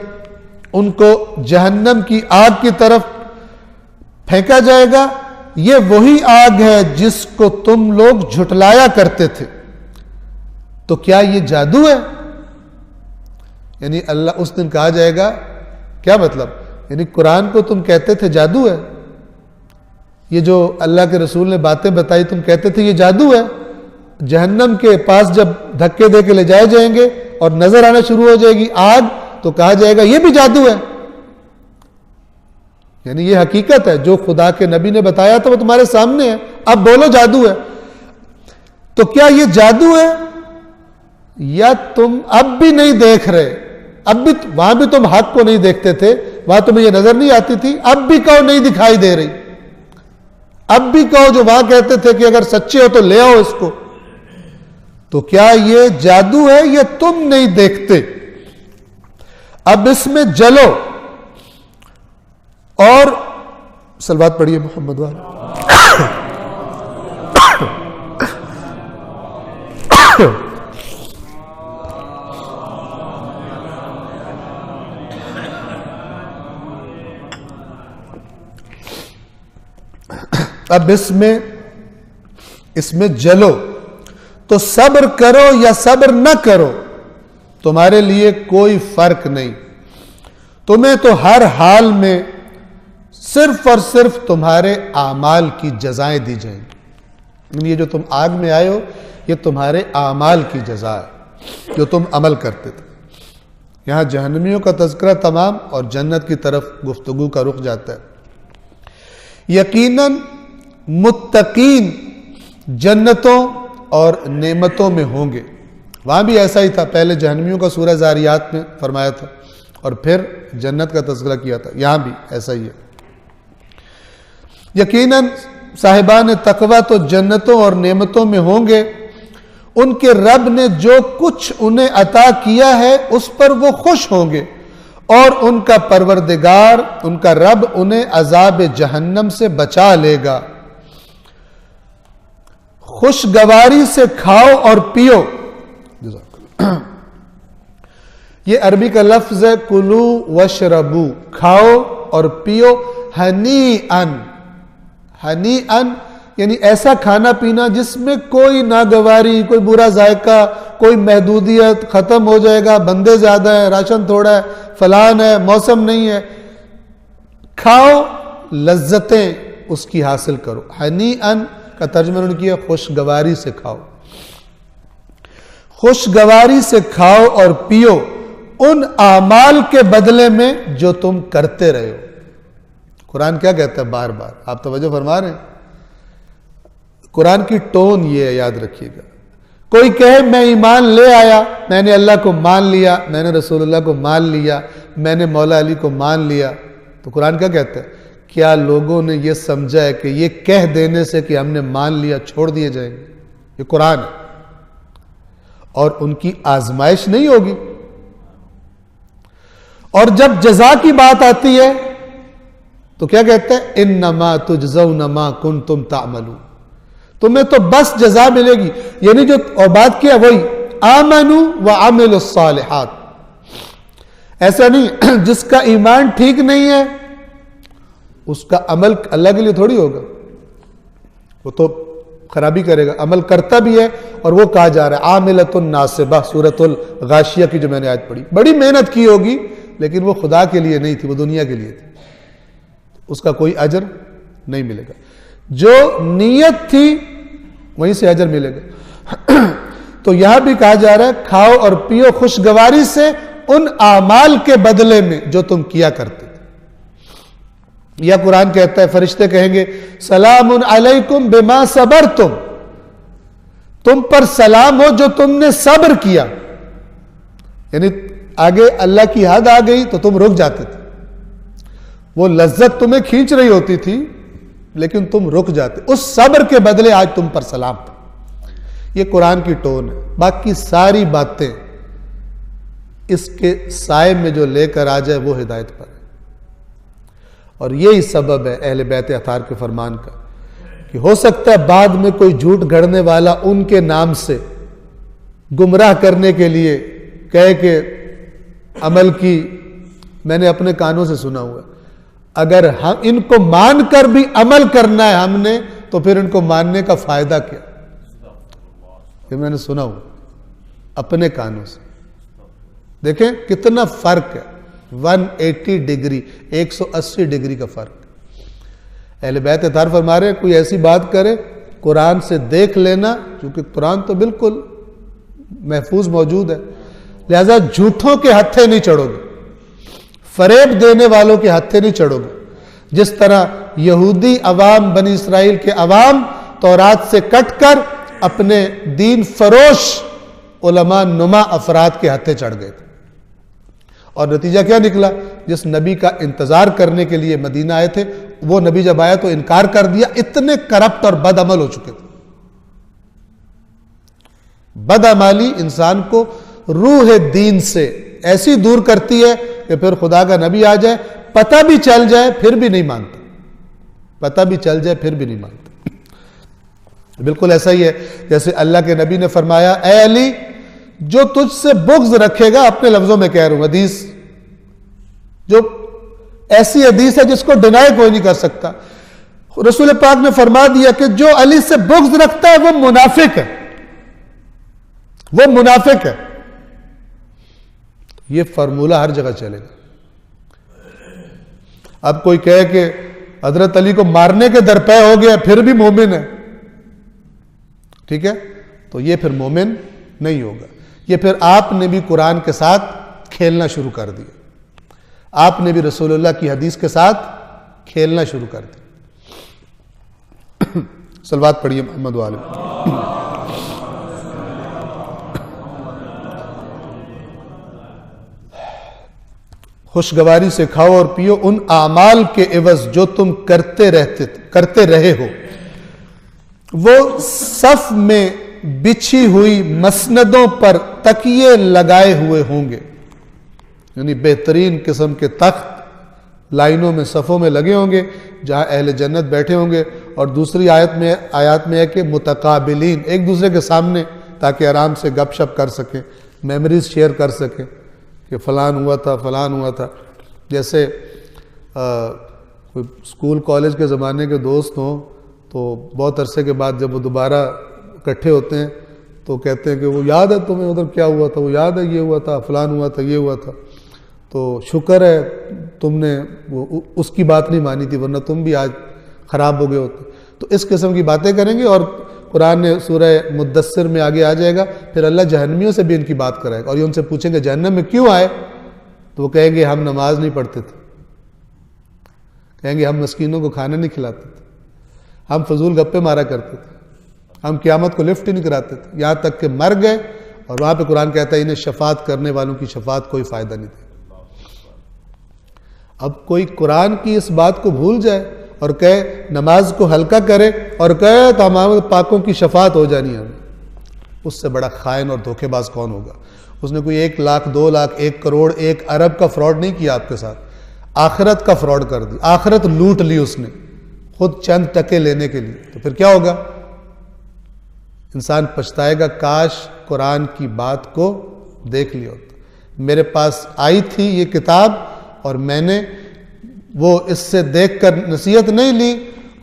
उनको जहन्नम की आग की तरफ फेंका जाएगा। ये वही आग है जिसको तुम लोग झुटलाया करते थे। तो क्या ये जादू है? यानी अल्लाह उस दिन कहा जाएगा, क्या मतलब, यानी कुरान को तुम कहते थे जादू है, ये जो अल्लाह के रसूल ने बातें बताई तुम कहते थे ये जादू है। जहन्नम के पास जब धक्के दे के ले जाए जाएंगे और नजर आना शुरू हो जाएगी आग, तो कहा जाएगा ये भी जादू है। यानी ये हकीकत है, जो खुदा के नबी ने बताया था वो तुम्हारे सामने है, अब बोलो जादू है। तो क्या ये जादू है या तुम अब भी नहीं देख रहे? अब भी वहां भी तुम हक को नहीं देखते थे, वहां तुम्हें ये नजर नहीं आती थी, अब भी कहो नहीं दिखाई दे रही। अब भी कहो जो वहां कहते थे कि अगर सच्चे हो तो ले आओ इसको। तो क्या ये जादू है या तुम नहीं देखते? अब इसमें जलो और सलवात पढ़िए मोहम्मद वाला। अब इसमें जलो, तो सब्र करो या सब्र न करो, तुम्हारे लिए कोई फर्क नहीं। तुम्हें तो हर हाल में सिर्फ और सिर्फ तुम्हारे आमाल की जजाएं दी जाएंगी। ये जो तुम आग में आए हो, ये तुम्हारे आमाल की जजा है जो तुम अमल करते थे। यहां जहन्नमियों का तज़किरा तमाम और जन्नत की तरफ गुफ्तगू का रुख जाता है। यकीनन मुत्तकीन जन्नतों और नेमतों में होंगे। वहां भी ऐसा ही था, पहले जहन्नमियों का सूरह ज़ारियात में फरमाया था और फिर जन्नत का तज़किरा किया था। यहां भी ऐसा ही है। यकीनन साहिबान तकवा तो जन्नतों और नेमतों में होंगे। उनके रब ने जो कुछ उन्हें अता किया है उस पर वो खुश होंगे और उनका परवरदिगार, उनका रब उन्हें अजाब जहन्नम से बचा लेगा। खुशगवारी से खाओ और पियो। ये अरबी का लफ्ज है कुलू वशरबू, खाओ और पियो। हनी अन, हनी अन यानी ऐसा खाना पीना जिसमें कोई नागवारी, कोई बुरा जायका, कोई महदूदियत, खत्म हो जाएगा, बंदे ज्यादा है, राशन थोड़ा है, फलान है, मौसम नहीं है। खाओ, लज्जतें उसकी हासिल करो। हनी अन का तर्जुमा उन्होंने किया खुशगवारी से खाओ। खुशगवारी से खाओ और पियो उन आमाल के बदले में जो तुम करते रहे हो। कुरान क्या कहता है बार बार, आप तवज्जो फरमा रहे हैं, कुरान की टोन ये है, याद रखिएगा। कोई कहे मैं ईमान ले आया, मैंने अल्लाह को मान लिया, मैंने रसूलुल्लाह को मान लिया, मैंने मौला अली को मान लिया, तो कुरान क्या कहता है, क्या लोगों ने यह समझा है कि यह कह देने से कि हमने मान लिया छोड़ दिए जाएंगे? ये कुरान है और उनकी आजमाइश नहीं होगी। और जब जजा की बात आती है तो क्या कहते हैं, इन्नमा तुजज़ौना मा कुंतुम तामलून, तुम्हें तो बस जजा मिलेगी। यानी जो और बात किया वही आमनु व अमिलुस सालिहात। ऐसा नहीं जिसका ईमान ठीक नहीं है उसका अमल अल्लाह के लिए थोड़ी होगा, वो तो खराबी करेगा। अमल करता भी है और वो कहा जा रहा है आमिलतुन नासिबा, सूरतुल गाशिया की जो मैंने आज पढ़ी, बड़ी मेहनत की होगी लेकिन वो खुदा के लिए नहीं थी, वो दुनिया के लिए थी, उसका कोई अजर नहीं मिलेगा। जो नीयत थी वहीं से अजर मिलेगा। तो यहां भी कहा जा रहा है खाओ और पियो खुशगवारी से उन आमाल के बदले में जो तुम किया करते थे। या कुरान कहता है फरिश्ते कहेंगे सलामुन अलैकुम बिमा सबरतुम, तुम पर सलाम हो जो तुमने सब्र किया। यानी आगे अल्लाह की हद आ गई तो तुम रुक जाते थे, वो लज्जत तुम्हें खींच रही होती थी लेकिन तुम रुक जाते, उस सब्र के बदले आज तुम पर सलाम था। ये कुरान की टोन है। बाकी सारी बातें इसके साए में जो लेकर आ जाए वो हिदायत पर है। और यही सबब है अहले बैत अतार के फरमान का कि हो सकता है बाद में कोई झूठ गढ़ने वाला उनके नाम से गुमराह करने के लिए कहे कि अमल की मैंने अपने कानों से सुना हुआ, अगर हम इनको मानकर भी अमल करना है हमने तो फिर इनको मानने का फायदा क्या? ये मैंने सुना हुआ अपने कानों से। देखें कितना फर्क है, 180 डिग्री, 180 डिग्री का फर्क। अहले बैत अतार फरमा रहे कोई ऐसी बात करे कुरान से देख लेना, क्योंकि कुरान तो बिल्कुल महफूज मौजूद है, लिहाजा झूठों के हत्थे नहीं चढ़ोगे, फरेब देने वालों के हत्थे नहीं चढ़ोगे। जिस तरह यहूदी अवाम बनी इसराइल के अवाम तौरात से कटकर अपने दीन फरोश उलमा नुमा अफराद के हत्थे चढ़ गए थे, और नतीजा क्या निकला? जिस नबी का इंतजार करने के लिए मदीना आए थे वो नबी जब आया तो इनकार कर दिया। इतने करप्ट और बदअमल हो चुके थे। बदअमली इंसान को रूह दीन से ऐसी दूर करती है कि फिर खुदा का नबी आ जाए, पता भी चल जाए फिर भी नहीं मानता, पता भी चल जाए फिर भी नहीं मानता। बिल्कुल ऐसा ही है जैसे अल्लाह के नबी ने फरमाया, ए अली जो तुझसे बुग़्ज़ रखेगा, अपने लफ्जों में कह रहा हूं, हदीस जो ऐसी हदीस है जिसको डिनाई कोई नहीं कर सकता। रसूल पाक ने फरमा दिया कि जो अली से बुग़्ज़ रखता है वो मुनाफिक है, वो मुनाफिक है। ये फार्मूला हर जगह चलेगा। अब कोई कहे कि हजरत अली को मारने के दरपे हो गया फिर भी मोमिन है, ठीक है, तो ये फिर मोमिन नहीं होगा। ये फिर आपने भी कुरान के साथ खेलना शुरू कर दिया, आपने भी रसूलुल्लाह की हदीस के साथ खेलना शुरू कर दिया। सलवात पढ़िए मोहम्मद वाले। खुशगवारी से खाओ और पियो उन आमाल के एवज जो तुम करते रहे हो। वो सफ में बिछी हुई मसनदों पर तकिए लगाए हुए होंगे, यानी बेहतरीन किस्म के तख्त लाइनों में सफ़ों में लगे होंगे जहां अहले जन्नत बैठे होंगे। और दूसरी आयत में है कि मुतकाबिलीन, एक दूसरे के सामने, ताकि आराम से गपशप कर सकें, मेमोरीज शेयर कर सकें कि फ़लान हुआ था फ़लान हुआ था। जैसे कोई स्कूल कॉलेज के ज़माने के दोस्त हों तो बहुत अरसे के बाद जब वो दोबारा इकट्ठे होते हैं तो कहते हैं कि वो याद है तुम्हें उधर क्या हुआ था, वो याद है ये हुआ था, फ़लान हुआ था, ये हुआ था। तो शुक्र है तुमने वो उसकी बात नहीं मानी थी, वरना तुम भी आज ख़राब हो गए होते। तो इस किस्म की बातें करेंगे और कुरान ने सूरह मुद्दस्सिर में आगे आ जाएगा, फिर अल्लाह जहन्नमियों से भी इनकी बात कराएगा और ये उनसे पूछेंगे जहन्नम में क्यों आए, तो वो कहेंगे हम नमाज नहीं पढ़ते थे, कहेंगे हम मस्कीनों को खाना नहीं खिलाते थे, हम फजूल गप्पे मारा करते थे, हम क़यामत को लिफ्ट ही नहीं कराते थे, यहाँ तक कि मर गए। और वहाँ पे कुरान कहता है इन्हें शफात करने वालों की शफात कोई फ़ायदा नहीं दी। अब कोई कुरान की इस बात को भूल जाए और कहे नमाज को हल्का करे और कहे तो हमारे पाकों की शफात हो जानी है, उससे बड़ा खाइन और धोखेबाज कौन होगा। उसने कोई 1 लाख 2 लाख 1 करोड़ 1 अरब का फ्रॉड नहीं किया आपके साथ, आखिरत का फ्रॉड कर दी, आखिरत लूट ली उसने खुद चंद टके लेने के लिए। तो फिर क्या होगा, इंसान पछताएगा काश कुरान की बात को देख लिया होता। मेरे पास आई थी ये किताब और मैंने वो इससे देखकर नसीहत नहीं ली,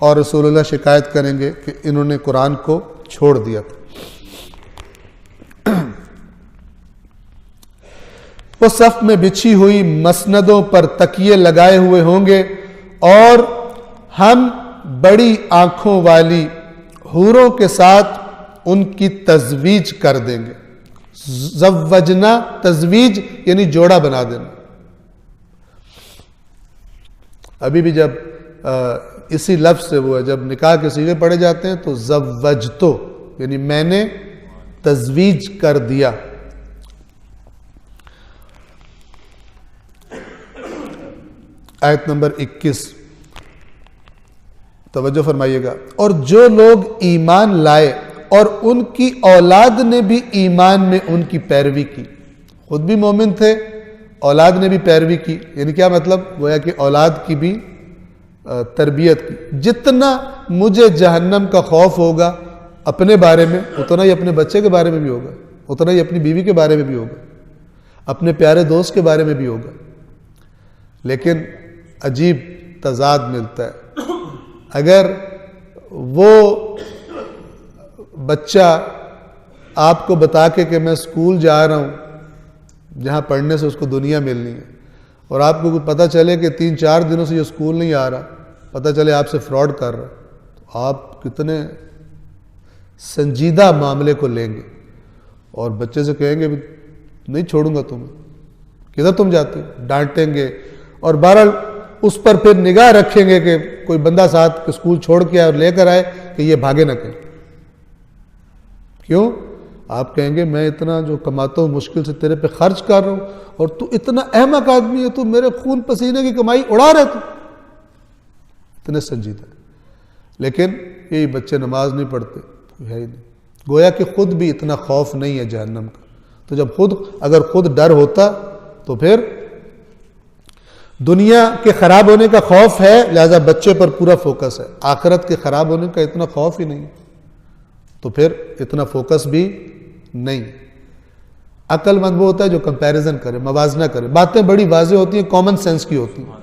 और रसूलुल्लाह शिकायत करेंगे कि इन्होंने कुरान को छोड़ दिया था। वो सफ में बिछी हुई मसनदों पर तकिए लगाए हुए होंगे और हम बड़ी आंखों वाली हूरों के साथ उनकी तजवीज कर देंगे। ज़व्वजना, तजवीज यानी जोड़ा बना देना। अभी भी जब इसी लफ्ज से वो है, जब निकाह के सीगे पढ़े जाते हैं तो ज़व्वजतो यानी मैंने तजवीज कर दिया। आयत नंबर 21 तवज्जो फरमाइएगा। और जो लोग ईमान लाए और उनकी औलाद ने भी ईमान में उनकी पैरवी की, खुद भी मोमिन थे, औलाद ने भी पैरवी की, यानी क्या मतलब, गोया कि औलाद की भी तरबियत की। जितना मुझे जहन्नम का खौफ होगा अपने बारे में, उतना ही अपने बच्चे के बारे में भी होगा, उतना ही अपनी बीवी के बारे में भी होगा, अपने प्यारे दोस्त के बारे में भी होगा। लेकिन अजीब तजाद मिलता है, अगर वो बच्चा आपको बता के मैं स्कूल जा रहा हूँ जहाँ पढ़ने से उसको दुनिया मिलनी है, और आपको कुछ पता चले कि 3-4 दिनों से ये स्कूल नहीं आ रहा, पता चले आपसे फ्रॉड कर रहा, तो आप कितने संजीदा मामले को लेंगे और बच्चे से कहेंगे नहीं छोड़ूंगा तुम्हें, किधर तुम जाते हो, डांटेंगे। और बहरहाल उस पर फिर निगाह रखेंगे कि कोई बंदा साथ स्कूल छोड़ के आए और लेकर आए कि ये भागे ना कहीं। क्यों? आप कहेंगे मैं इतना जो कमाता हूँ मुश्किल से तेरे पे खर्च कर रहा हूँ और तू इतना अहमक आदमी है, तू मेरे खून पसीने की कमाई उड़ा रहे, तू इतने संजीदा। लेकिन यही बच्चे नमाज नहीं पढ़ते, है ही नहीं, गोया कि खुद भी इतना खौफ नहीं है जहन्नम का। तो जब अगर खुद डर होता तो फिर दुनिया के खराब होने का खौफ है, लिहाजा बच्चे पर पूरा फोकस है, आखिरत के खराब होने का इतना खौफ ही नहीं, तो फिर इतना फोकस भी नहीं। अक्लमंद वो होता है जो कंपैरिजन करे, मवाजना करे, बातें बड़ी वाज़ेह होती हैं, कॉमन सेंस की होती हैं,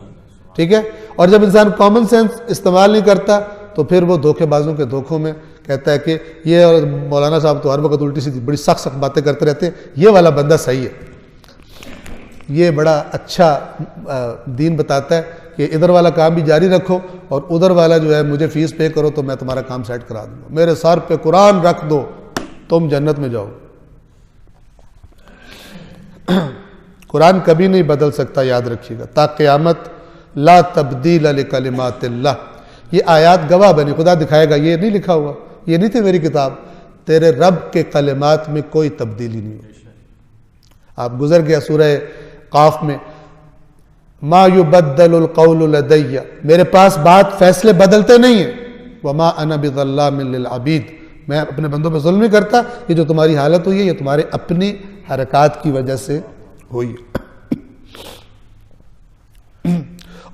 ठीक है। और जब इंसान कॉमन सेंस इस्तेमाल नहीं करता तो फिर वो धोखेबाजों के धोखों में कहता है कि ये और मौलाना साहब तो हर वक्त उल्टी सीधी बड़ी सख्त सख्त बातें करते रहते हैं, ये वाला बंदा सही है, ये बड़ा अच्छा दीन बताता है कि इधर वाला काम भी जारी रखो और उधर वाला जो है मुझे फीस पे करो तो मैं तुम्हारा काम सेट करा दूंगा, मेरे सर पे कुरान रख दो तुम जन्नत में जाओ। कुरान कभी नहीं बदल सकता, याद रखिएगा, ता क़यामत ला तब्दील लिकलिमातिल्लाह। ये आयत गवाह बनी, खुदा दिखाएगा, ये नहीं लिखा हुआ, ये नहीं थी मेरी किताब, तेरे रब के कलिमात में कोई तब्दीली नहीं हुई। आप गुजर गया सूरह काफ में, मा युबद्दलुल क़ौलु लदय्या, मेरे पास बात फैसले बदलते नहीं है, वमा अना बिज़ल्लामिन लिल अबीद, मैं अपने बंदों पे जुल्म नहीं करता, ये जो तुम्हारी हालत हुई है ये तुम्हारे अपनी हरकत की वजह से हुई है।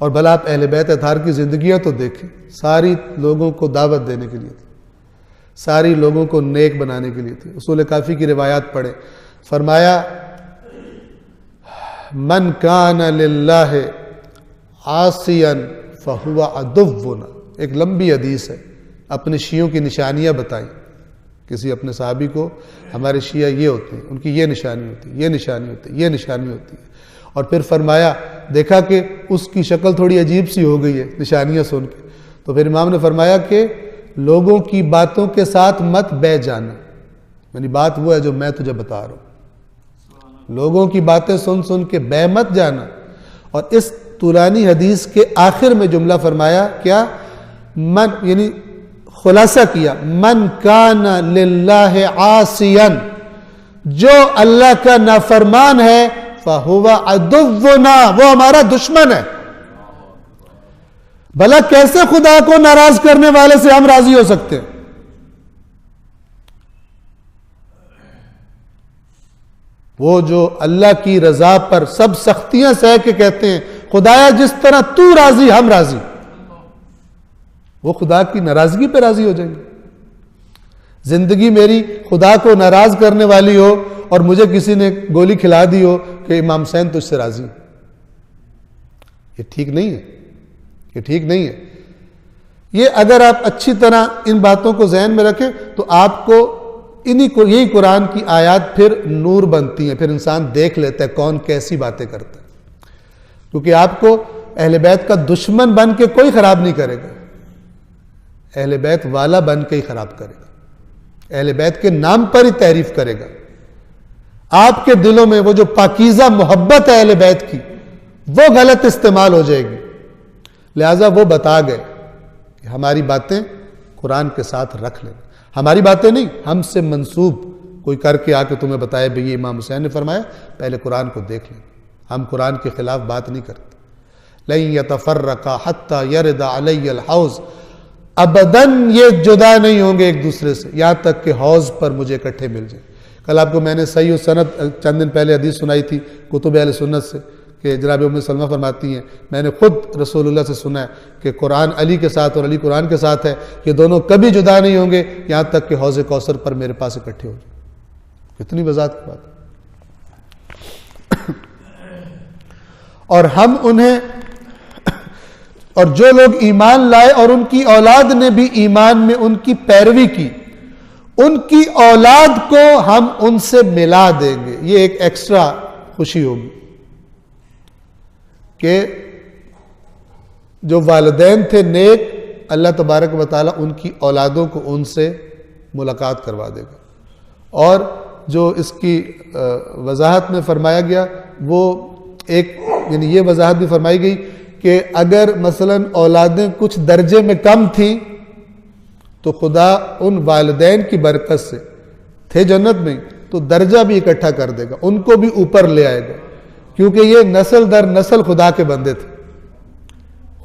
और भला आप अहले बैत अताहर की जिंदगियां तो देखें, सारी लोगों को दावत देने के लिए थी, सारी लोगों को नेक बनाने के लिए थी। उसूल काफ़ी की रिवायात पढ़े, फरमाया मन कान लिल्लाहि आसियन फहुवा अदुव्वुना, एक लंबी हदीस है, अपने शियों की निशानियां बताई। किसी अपने साहबी को हमारे शिया ये होते हैं, उनकी ये निशानी होती है, ये निशानी होती है, ये निशानी होती है। और फिर फरमाया, देखा कि उसकी शक्ल थोड़ी अजीब सी हो गई है निशानियां सुन के, तो फिर इमाम ने फरमाया कि लोगों की बातों के साथ मत बह जाना, यानी बात वो है जो मैं तुझे बता रहा हूं। लोगों की बातें सुन सुन के बह मत जाना। और इस तुरानी हदीस के आखिर में जुमला फरमाया क्या, मन, यानी खुलासा किया, मन काना लिल्लाहि आसियन, जो अल्लाह का नाफरमान है, फहुवा अदुव्वुना, वो हमारा दुश्मन है। भला कैसे खुदा को नाराज करने वाले से हम राजी हो सकते हैं? वो जो अल्लाह की रजा पर सब सख्तियां सह के कहते हैं, खुदाया जिस तरह तू राजी हम राजी, वो खुदा की नाराजगी पे राजी हो जाएंगे। जिंदगी मेरी खुदा को नाराज करने वाली हो और मुझे किसी ने गोली खिला दी हो कि इमाम हुसैन तुझसे राजी, ये ठीक नहीं है, ये ठीक नहीं है। ये अगर आप अच्छी तरह इन बातों को ज़हन में रखें तो आपको यही कुरान की आयत फिर नूर बनती है, फिर इंसान देख लेता है कौन कैसी बातें करता है। क्योंकि आपको अहले बैत का दुश्मन बन के कोई खराब नहीं करेगा, अहले बैत वाला बन के ही खराब करेगा, अहले बैत के नाम पर ही तारीफ करेगा। आपके दिलों में वो जो पाकीज़ा मोहब्बत है अहले बैत की, वो गलत इस्तेमाल हो जाएगी। लिहाजा वो बता गए कि हमारी बातें कुरान के साथ रख लें, हमारी बातें नहीं, हमसे मंसूब कोई करके आके तुम्हें बताए भाई ये इमाम हुसैन ने फरमाया, पहले कुरान को देख लें। हम कुरान के खिलाफ बात नहीं करते। लन यतफर्रका हत्ता यरदा अलैयल हौज, अबदन ये जुदा नहीं होंगे एक दूसरे से यहां तक कि हौज पर मुझे इकट्ठे मिल जाए। कल आपको मैंने सही सनद चंद दिन पहले हदीस सुनाई थी कुतुब अहले सुन्नत से कि जनाब उम्मे सलमा फरमाती हैं, मैंने खुद रसूलुल्लाह से सुना है कि कुरान अली के साथ और अली कुरान के साथ है, ये दोनों कभी जुदा नहीं होंगे यहां तक कि हौज़ कौसर पर मेरे पास इकट्ठे हो जाए। इतनी वज़ाहत की बात। और हम उन्हें, और जो लोग ईमान लाए और उनकी औलाद ने भी ईमान में उनकी पैरवी की, उनकी औलाद को हम उनसे मिला देंगे। ये एक एक्स्ट्रा खुशी होगी कि जो वालिदैन थे नेक, अल्लाह तबारक व तआला उनकी औलादों को उनसे मुलाकात करवा देगा। और जो इसकी वजाहत में फरमाया गया वो एक, यानी ये वजाहत भी फरमाई गई कि अगर मसलन औलादें कुछ दर्जे में कम थी तो खुदा उन वालिदैन की बरकत से थे जन्नत में, तो दर्जा भी इकट्ठा कर देगा, उनको भी ऊपर ले आएगा, क्योंकि ये नस्ल दर नस्ल खुदा के बंदे थे,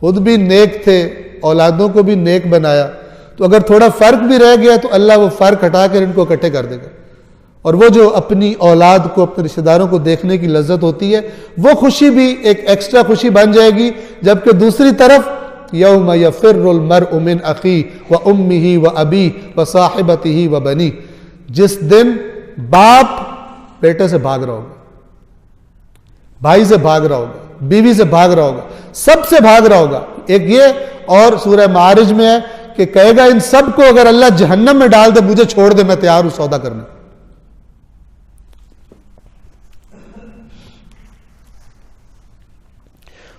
खुद भी नेक थे, औलादों को भी नेक बनाया। तो अगर थोड़ा फर्क भी रह गया तो अल्लाह वो फर्क हटा कर इनको इकट्ठे कर देगा। और वो जो अपनी औलाद को, अपने रिश्तेदारों को देखने की लज्जत होती है, वो खुशी भी एक एक्स्ट्रा खुशी बन जाएगी। जबकि दूसरी तरफ यौम यफिर्रुल मर्उ मिन अखी व उम्मिही व अबी व साहिबतिही व बनी, जिस दिन बाप बेटे से भाग रहा होगा, भाई से भाग रहा होगा, बीवी से भाग रहा होगा, सबसे भाग रहा होगा। एक ये, और सूरह मारिज में है कि कहेगा इन सब को अगर अल्लाह जहन्नम में डाल दे मुझे छोड़ दे, मैं तैयार हूं सौदा करने।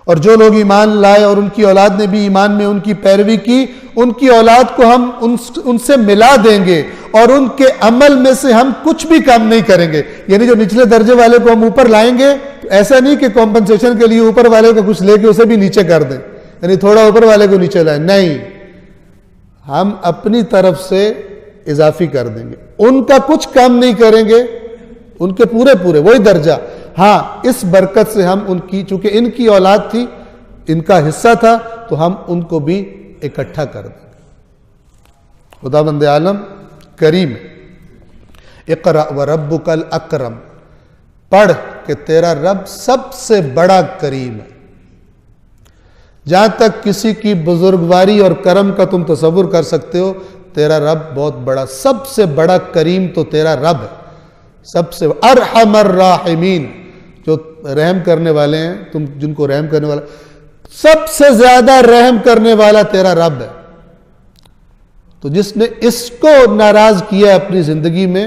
और जो लोग ईमान लाए और उनकी औलाद ने भी ईमान में उनकी पैरवी की, उनकी औलाद को हम उनसे मिला देंगे और उनके अमल में से हम कुछ भी कम नहीं करेंगे। यानी जो निचले दर्जे वाले को हम ऊपर लाएंगे, तो ऐसा नहीं कि कॉम्पनसेशन के लिए ऊपर वाले को कुछ लेके उसे भी नीचे कर दें, यानी थोड़ा ऊपर वाले को नीचे लाएं, नहीं, हम अपनी तरफ से इजाफी कर देंगे, उनका कुछ कम नहीं करेंगे, उनके पूरे पूरे वही दर्जा। हाँ, इस बरकत से हम उनकी, चूंकि इनकी औलाद थी, इनका हिस्सा था, तो हम उनको भी इकट्ठा कर देंगे। खुदावंद आलम करीम, इक़रा व रब्बुकल अकरम, पढ़ कि तेरा रब सबसे बड़ा करीम है। जहां तक किसी की बुजुर्गवारी और करम का तुम तसव्वुर कर सकते हो, तेरा रब बहुत बड़ा, सबसे बड़ा करीम तो तेरा रब है, सबसे अरहमर राहिमीन, जो रहम करने वाले हैं, तुम जिनको रहम करने वाला, सबसे ज्यादा रहम करने वाला तेरा रब है। तो जिसने इसको नाराज किया अपनी जिंदगी में,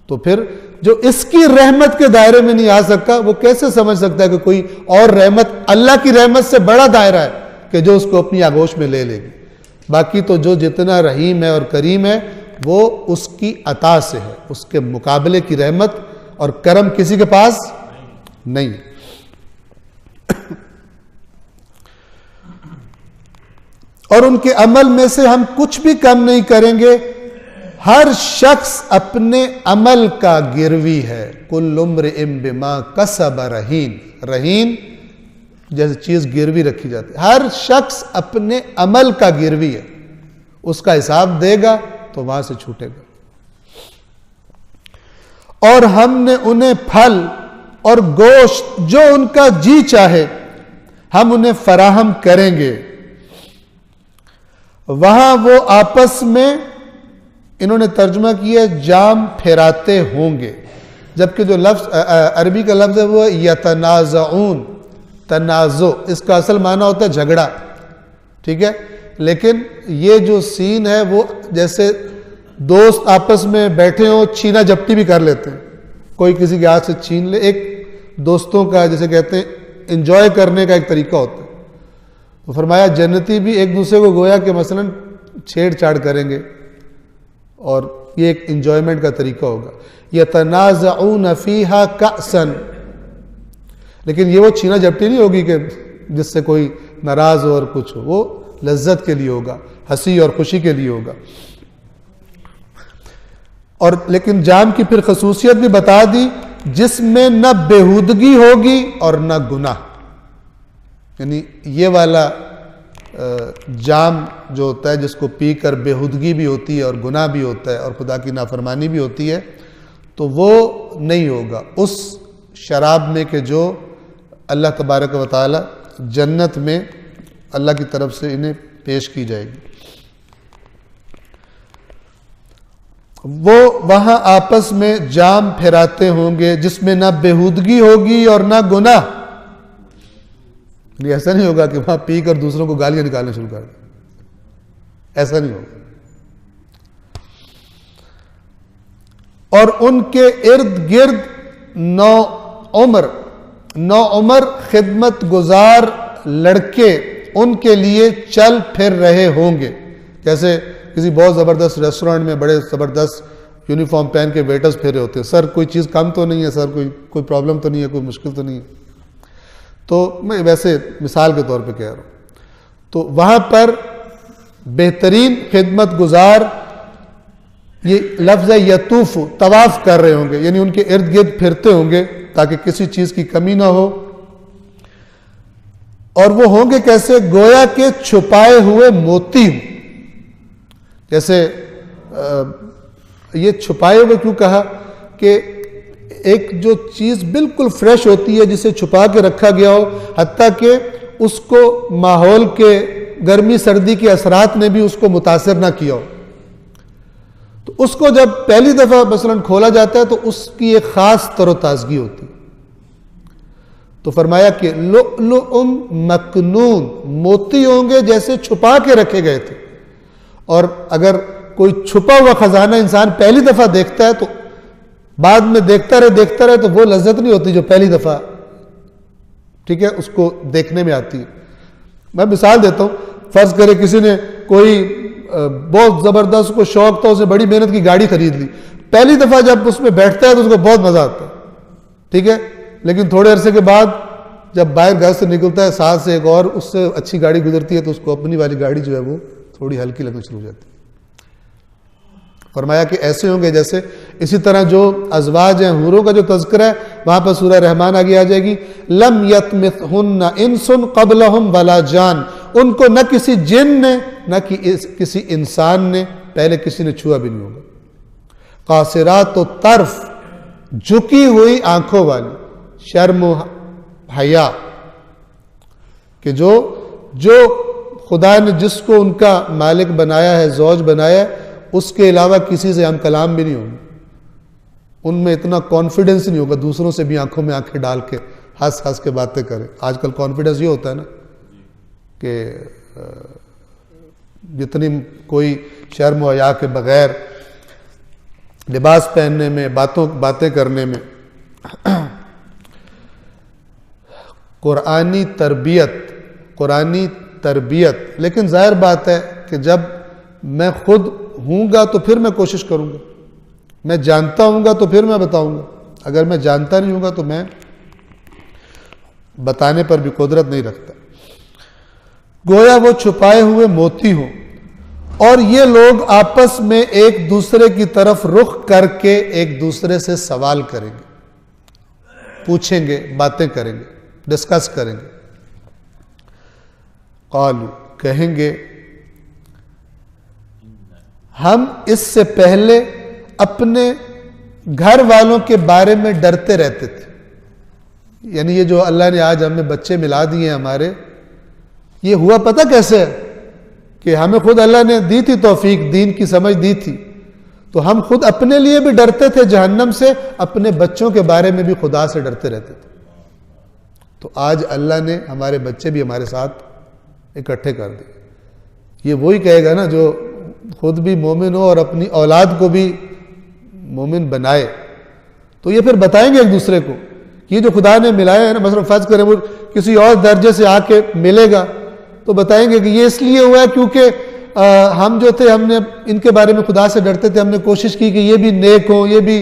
तो फिर जो इसकी रहमत के दायरे में नहीं आ सकता, वो कैसे समझ सकता है कि कोई और रहमत, अल्लाह की रहमत से बड़ा दायरा है कि जो उसको अपनी आगोश में ले लेगी। बाकी तो जो जितना रहीम है और करीम है वो उसकी अता से है, उसके मुकाबले की रहमत और करम किसी के पास नहीं। और उनके अमल में से हम कुछ भी कम नहीं करेंगे। हर शख्स अपने अमल का गिरवी है। कुल उम्र इम बिमा कसब रहीन, रहीन जैसे चीज गिरवी रखी जाती है। हर शख्स अपने अमल का गिरवी है, उसका हिसाब देगा तो वहां से छूटेगा। और हमने उन्हें फल और गोश्त जो उनका जी चाहे हम उन्हें फराहम करेंगे। वहां वो आपस में, इन्होंने तर्जुमा किया जाम फेराते होंगे, जबकि जो लफ्ज अरबी का लफ्ज है वो यतनाज़ऊन, तनाज़ो, इसका असल माना होता है झगड़ा, ठीक है। लेकिन ये जो सीन है वो जैसे दोस्त आपस में बैठे हो, छीना झपटी भी कर लेते हैं, कोई किसी के हाथ से छीन ले, एक दोस्तों का जैसे कहते हैं एंजॉय करने का एक तरीका होता है। तो फरमाया जन्नती भी एक दूसरे को गोया कि मसलन छेड़छाड़ करेंगे और ये एक एंजॉयमेंट का तरीका होगा। यतनाज़ऊन फीहा कअसन, लेकिन ये वो छीना झपटी नहीं होगी कि जिससे कोई नाराज हो और कुछ हो, वो लज्जत के लिए होगा, हंसी और खुशी के लिए होगा। और लेकिन जाम की फिर खसूसियत भी बता दी, जिसमें न बेहूदगी होगी और न गुनाह। यानी ये वाला जाम जो होता है जिसको पीकर बेहूदगी भी होती है और गुनाह भी होता है और खुदा की नाफरमानी भी होती है, तो वो नहीं होगा उस शराब में के जो अल्लाह तबारक व तआला जन्नत में अल्लाह की तरफ से इन्हें पेश की जाएगी। वो वहां आपस में जाम फेराते होंगे जिसमें ना बेहूदगी होगी और ना गुनाह। ऐसा नहीं होगा कि वहां पी कर दूसरों को गालियां निकालना शुरू कर दें, ऐसा नहीं होगा। और उनके इर्द गिर्द नौ उम्र खिदमत गुजार लड़के उनके लिए चल फिर रहे होंगे। जैसे किसी बहुत ज़बरदस्त रेस्टोरेंट में बड़े ज़बरदस्त यूनिफॉर्म पहन के वेटर्स फिर रहे होते हैं, सर कोई चीज़ कम तो नहीं है, सर कोई प्रॉब्लम तो नहीं है, कोई मुश्किल तो नहीं है। तो मैं वैसे मिसाल के तौर पे कह रहा हूँ। तो वहाँ पर बेहतरीन खिदमत गुजार, ये लफ्ज़ है यतूफ, तवाफ कर रहे होंगे, यानी उनके इर्द गिर्द फिरते होंगे ताकि किसी चीज़ की कमी ना हो। और वो होंगे कैसे? गोया के छुपाए हुए मोती। जैसे ये छुपाए हुए क्यों कहा कि एक जो चीज़ बिल्कुल फ्रेश होती है जिसे छुपा के रखा गया हो, हत्ता कि उसको माहौल के गर्मी सर्दी के असरात ने भी उसको मुतासिर ना किया हो, तो उसको जब पहली दफ़ा मसलन खोला जाता है तो उसकी एक ख़ास तरोताज़गी होती है। तो फरमाया कि लुअलुअम मकनून, मोती होंगे जैसे छुपा के रखे गए थे। और अगर कोई छुपा हुआ खजाना इंसान पहली दफ़ा देखता है तो बाद में देखता रहे तो वो लज्जत नहीं होती जो पहली दफ़ा, ठीक है, उसको देखने में आती है। मैं मिसाल देता हूँ, फ़र्ज़ करे किसी ने कोई बहुत ज़बरदस्त को शौक था, उसे बड़ी मेहनत की गाड़ी खरीद ली, पहली दफ़ा जब उसमें बैठता है तो उसको बहुत मज़ा आता है, ठीक है। लेकिन थोड़े अरसे के बाद जब बाहर घर से निकलता है, साथ से एक और उससे अच्छी गाड़ी गुजरती है तो उसको अपनी वाली गाड़ी जो है वो थोड़ी हल्की लगनी शुरू हो जाती है। फरमाया कि ऐसे होंगे जैसे, इसी तरह जो अज़वाज हैं, हूरों का जो तज़किरा है वहाँ पर सूरह रहमान आगे आ जाएगी, लम यतमिथहुन्ना इंसुन क़ब्लहुम वला जान, उनको न किसी जिन ने न किसी इंसान ने पहले किसी ने छुआ भी नहीं होगा। क़ासिरात तर्फ़, झुकी हुई आंखों वाली, शर्म हया, कि जो खुदा ने जिसको उनका मालिक बनाया है, ज़ौज बनाया है, उसके अलावा किसी से हम कलाम भी नहीं होंगे। उनमें इतना कॉन्फिडेंस नहीं होगा दूसरों से भी आंखों में आंखें डाल के हंस हंस के बातें करें। आजकल कॉन्फिडेंस ये होता है ना कि जितनी कोई शर्म हया के बगैर लिबास पहनने में, बातें करने में, कुरानी तरबियत, लेकिन जाहिर बात है कि कि जब मैं खुद हूँगा तो फिर मैं कोशिश करूँगा, मैं जानता हूँगा तो फिर मैं बताऊँगा, अगर मैं जानता नहीं हूँगा तो मैं बताने पर भी कुदरत नहीं रखता। गोया वो छुपाए हुए मोती हों और ये लोग आपस में एक दूसरे की तरफ रुख करके एक दूसरे से सवाल करेंगे, पूछेंगे, बातें करेंगे, डिस्कस करेंगे। क़ालू, कहेंगे, हम इससे पहले अपने घर वालों के बारे में डरते रहते थे। यानी ये जो अल्लाह ने आज हमें बच्चे मिला दिए हमारे, ये हुआ पता कैसे है कि हमें खुद अल्लाह ने दी थी तौफीक, दीन की समझ दी थी, तो हम खुद अपने लिए भी डरते थे जहन्नम से, अपने बच्चों के बारे में भी खुदा से डरते रहते थे। तो आज अल्लाह ने हमारे बच्चे भी हमारे साथ इकट्ठे कर दिए। ये वही कहेगा ना जो खुद भी मोमिन हो और अपनी औलाद को भी मोमिन बनाए। तो ये फिर बताएंगे एक दूसरे को कि ये जो खुदा ने मिलाया है ना, मसलन फर्ज करें वो किसी और दर्जे से आके मिलेगा तो बताएंगे कि ये इसलिए हुआ है क्योंकि हम जो थे, हमने इनके बारे में खुदा से डरते थे, हमने कोशिश की कि ये भी नेक हों, ये भी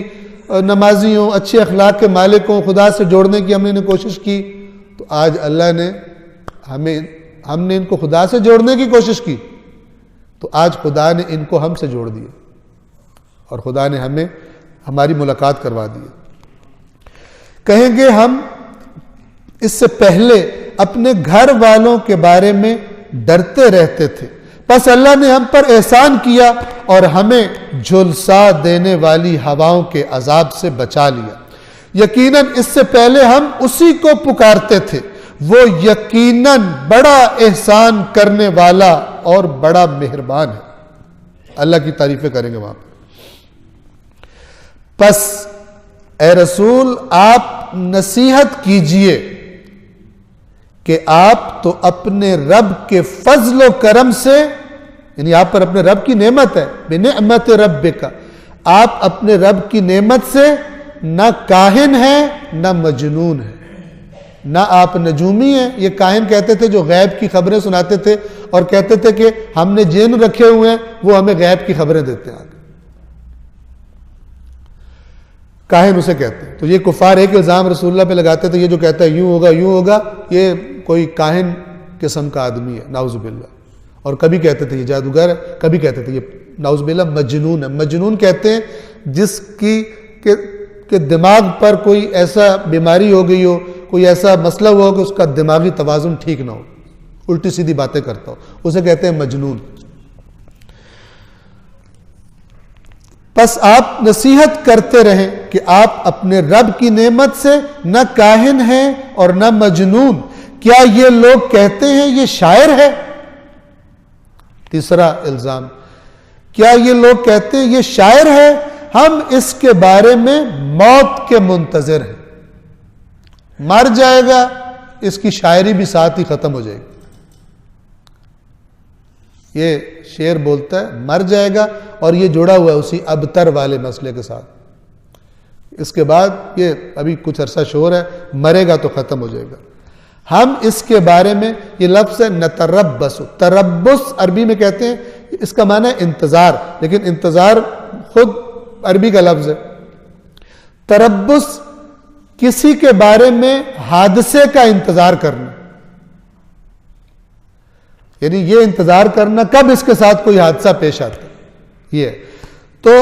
नमाजी हों, अच्छे अखलाक के मालिक हों, खुदा से जोड़ने की हमने इन्हें कोशिश की। तो आज अल्लाह ने हमने इनको खुदा से जोड़ने की कोशिश की, तो आज खुदा ने इनको हमसे जोड़ दिया और खुदा ने हमें हमारी मुलाकात करवा दी। कहेंगे, हम इससे पहले अपने घर वालों के बारे में डरते रहते थे, बस अल्लाह ने हम पर एहसान किया और हमें झुलसा देने वाली हवाओं के अजाब से बचा लिया। यकीनन इससे पहले हम उसी को पुकारते थे, वो यकीनन बड़ा एहसान करने वाला और बड़ा मेहरबान है। अल्लाह की तारीफें करेंगे वहां पर। बस ए रसूल, आप नसीहत कीजिए कि आप तो अपने रब के फजल व करम से, यानी आप पर अपने रब की नेमत है, बिनिअमत रब्बिका, आप अपने रब की नेमत से न काहिन है न मजनून है, ना आप नजूमी हैं। ये काहिन कहते थे जो गैब की खबरें सुनाते थे और कहते थे कि हमने जिन रखे हुए हैं वो हमें गैब की खबरें देते हैं, काहिन उसे कहते हैं। तो ये कुफार एक इल्जाम रसूलुल्लाह पे लगाते थे, ये जो कहता है यूं होगा यूं होगा, ये कोई काहिन किस्म का आदमी है, नाउजुबिल्लाह। और कभी कहते थे ये जादूगर है, कभी कहते थे ये नाउजुबिल्लाह मजनून है। मजनून कहते हैं जिसकी के दिमाग पर कोई ऐसा बीमारी हो गई हो, कोई ऐसा मसला हुआ हो कि उसका दिमागी तवाजुन ठीक ना हो, उल्टी सीधी बातें करता हो, उसे कहते हैं मजनून। बस आप नसीहत करते रहें कि आप अपने रब की नेमत से न काहिन हैं और न मजनून। क्या ये लोग कहते हैं ये शायर है? तीसरा इल्जाम, क्या ये लोग कहते हैं ये शायर है, हम इसके बारे में मौत के मुंतजर हैं, मर जाएगा, इसकी शायरी भी साथ ही खत्म हो जाएगी। ये शेर बोलता है मर जाएगा और ये जुड़ा हुआ है उसी अबतर वाले मसले के साथ। इसके बाद ये अभी कुछ अरसा शोर है, मरेगा तो खत्म हो जाएगा। हम इसके बारे में, ये लफ्ज़ है नतरब्बस, तरब्बुस अरबी में कहते हैं, इसका माना है इंतजार, लेकिन इंतजार खुद अरबी का लफ्ज़ है। तरब्बुस किसी के बारे में हादसे का इंतजार करना, यानी ये इंतजार करना कब इसके साथ कोई हादसा पेश आता है, ये। तो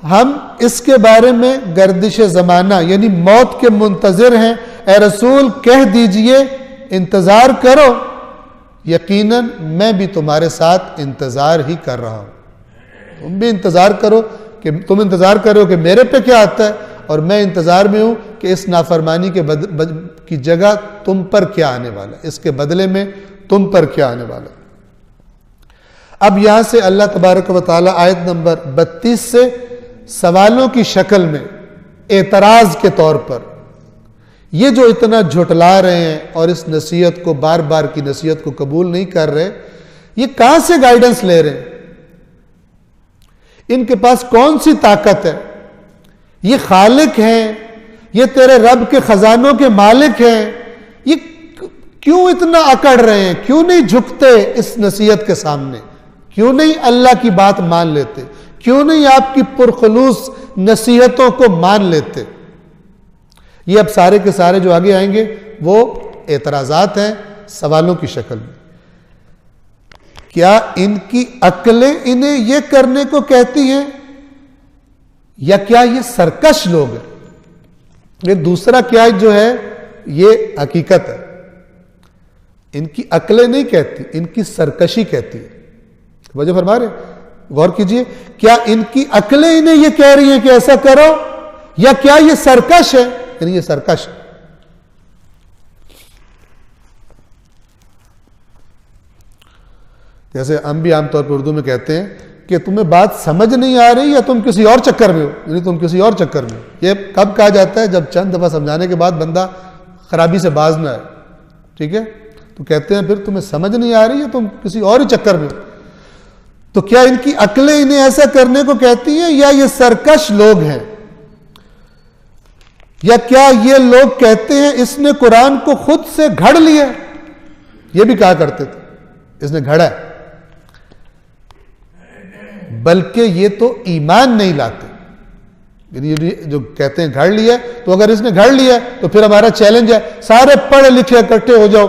हम इसके बारे में गर्दिश ज़माना यानी मौत के मुंतज़िर हैं। ए रसूल कह दीजिए इंतजार करो, यकीनन मैं भी तुम्हारे साथ इंतजार ही कर रहा हूं। तुम भी इंतजार करो कि तुम इंतजार करो कि मेरे पे क्या आता है, और मैं इंतजार में हूं कि इस नाफरमानी के की जगह तुम पर क्या आने वाला है, इसके बदले में तुम पर क्या आने वाला। अब यहां से अल्लाह तबारक व तआला आयत नंबर 32 से सवालों की शक्ल में एतराज के तौर पर, ये जो इतना झुटला रहे हैं और इस नसीहत को, बार बार की नसीहत को कबूल नहीं कर रहे, ये कहां से गाइडेंस ले रहे हैं, इनके पास कौन सी ताकत है, ये खालिक हैं, ये तेरे रब के खजानों के मालिक हैं, ये क्यों इतना अकड़ रहे हैं, क्यों नहीं झुकते इस नसीहत के सामने, क्यों नहीं अल्लाह की बात मान लेते? क्यों नहीं आपकी पुरखुलूस नसीहतों को मान लेते? ये अब सारे के सारे जो आगे आएंगे वो एतराजात हैं सवालों की शक्ल में। क्या इनकी अक्लें इन्हें यह करने को कहती हैं, या क्या ये सरकश लोग हैं? ये दूसरा क्या जो है ये हकीकत है। इनकी अक्लें नहीं कहती, इनकी सरकशी कहती है। वजह फरमा रहे, गौर कीजिए, क्या इनकी अक्लें इन्हें यह कह रही हैं कि ऐसा करो, या क्या ये सरकश है? यानी ये सरकश है। जैसे हम भी आमतौर पर उर्दू में कहते हैं कि तुम्हें बात समझ नहीं आ रही या तुम किसी और चक्कर में हो, यानी तुम किसी और चक्कर में हो। ये कब कहा जाता है? जब चंद दफा समझाने के बाद बंदा खराबी से बाज ना आए, ठीक है? तो कहते हैं फिर तुम्हें समझ नहीं आ रही है, तुम किसी और ही चक्कर में हो। तो क्या इनकी अक्लें इन्हें ऐसा करने को कहती हैं, या ये सरकश लोग हैं? या क्या ये लोग कहते हैं इसने कुरान को खुद से घड़ लिया? ये भी कहा करते थे इसने घड़ा है, बल्कि ये तो ईमान नहीं लाते। यानी जो कहते हैं घड़ लिया, तो अगर इसने घड़ लिया तो फिर हमारा चैलेंज है सारे पढ़े लिखे इकट्ठे हो जाओ।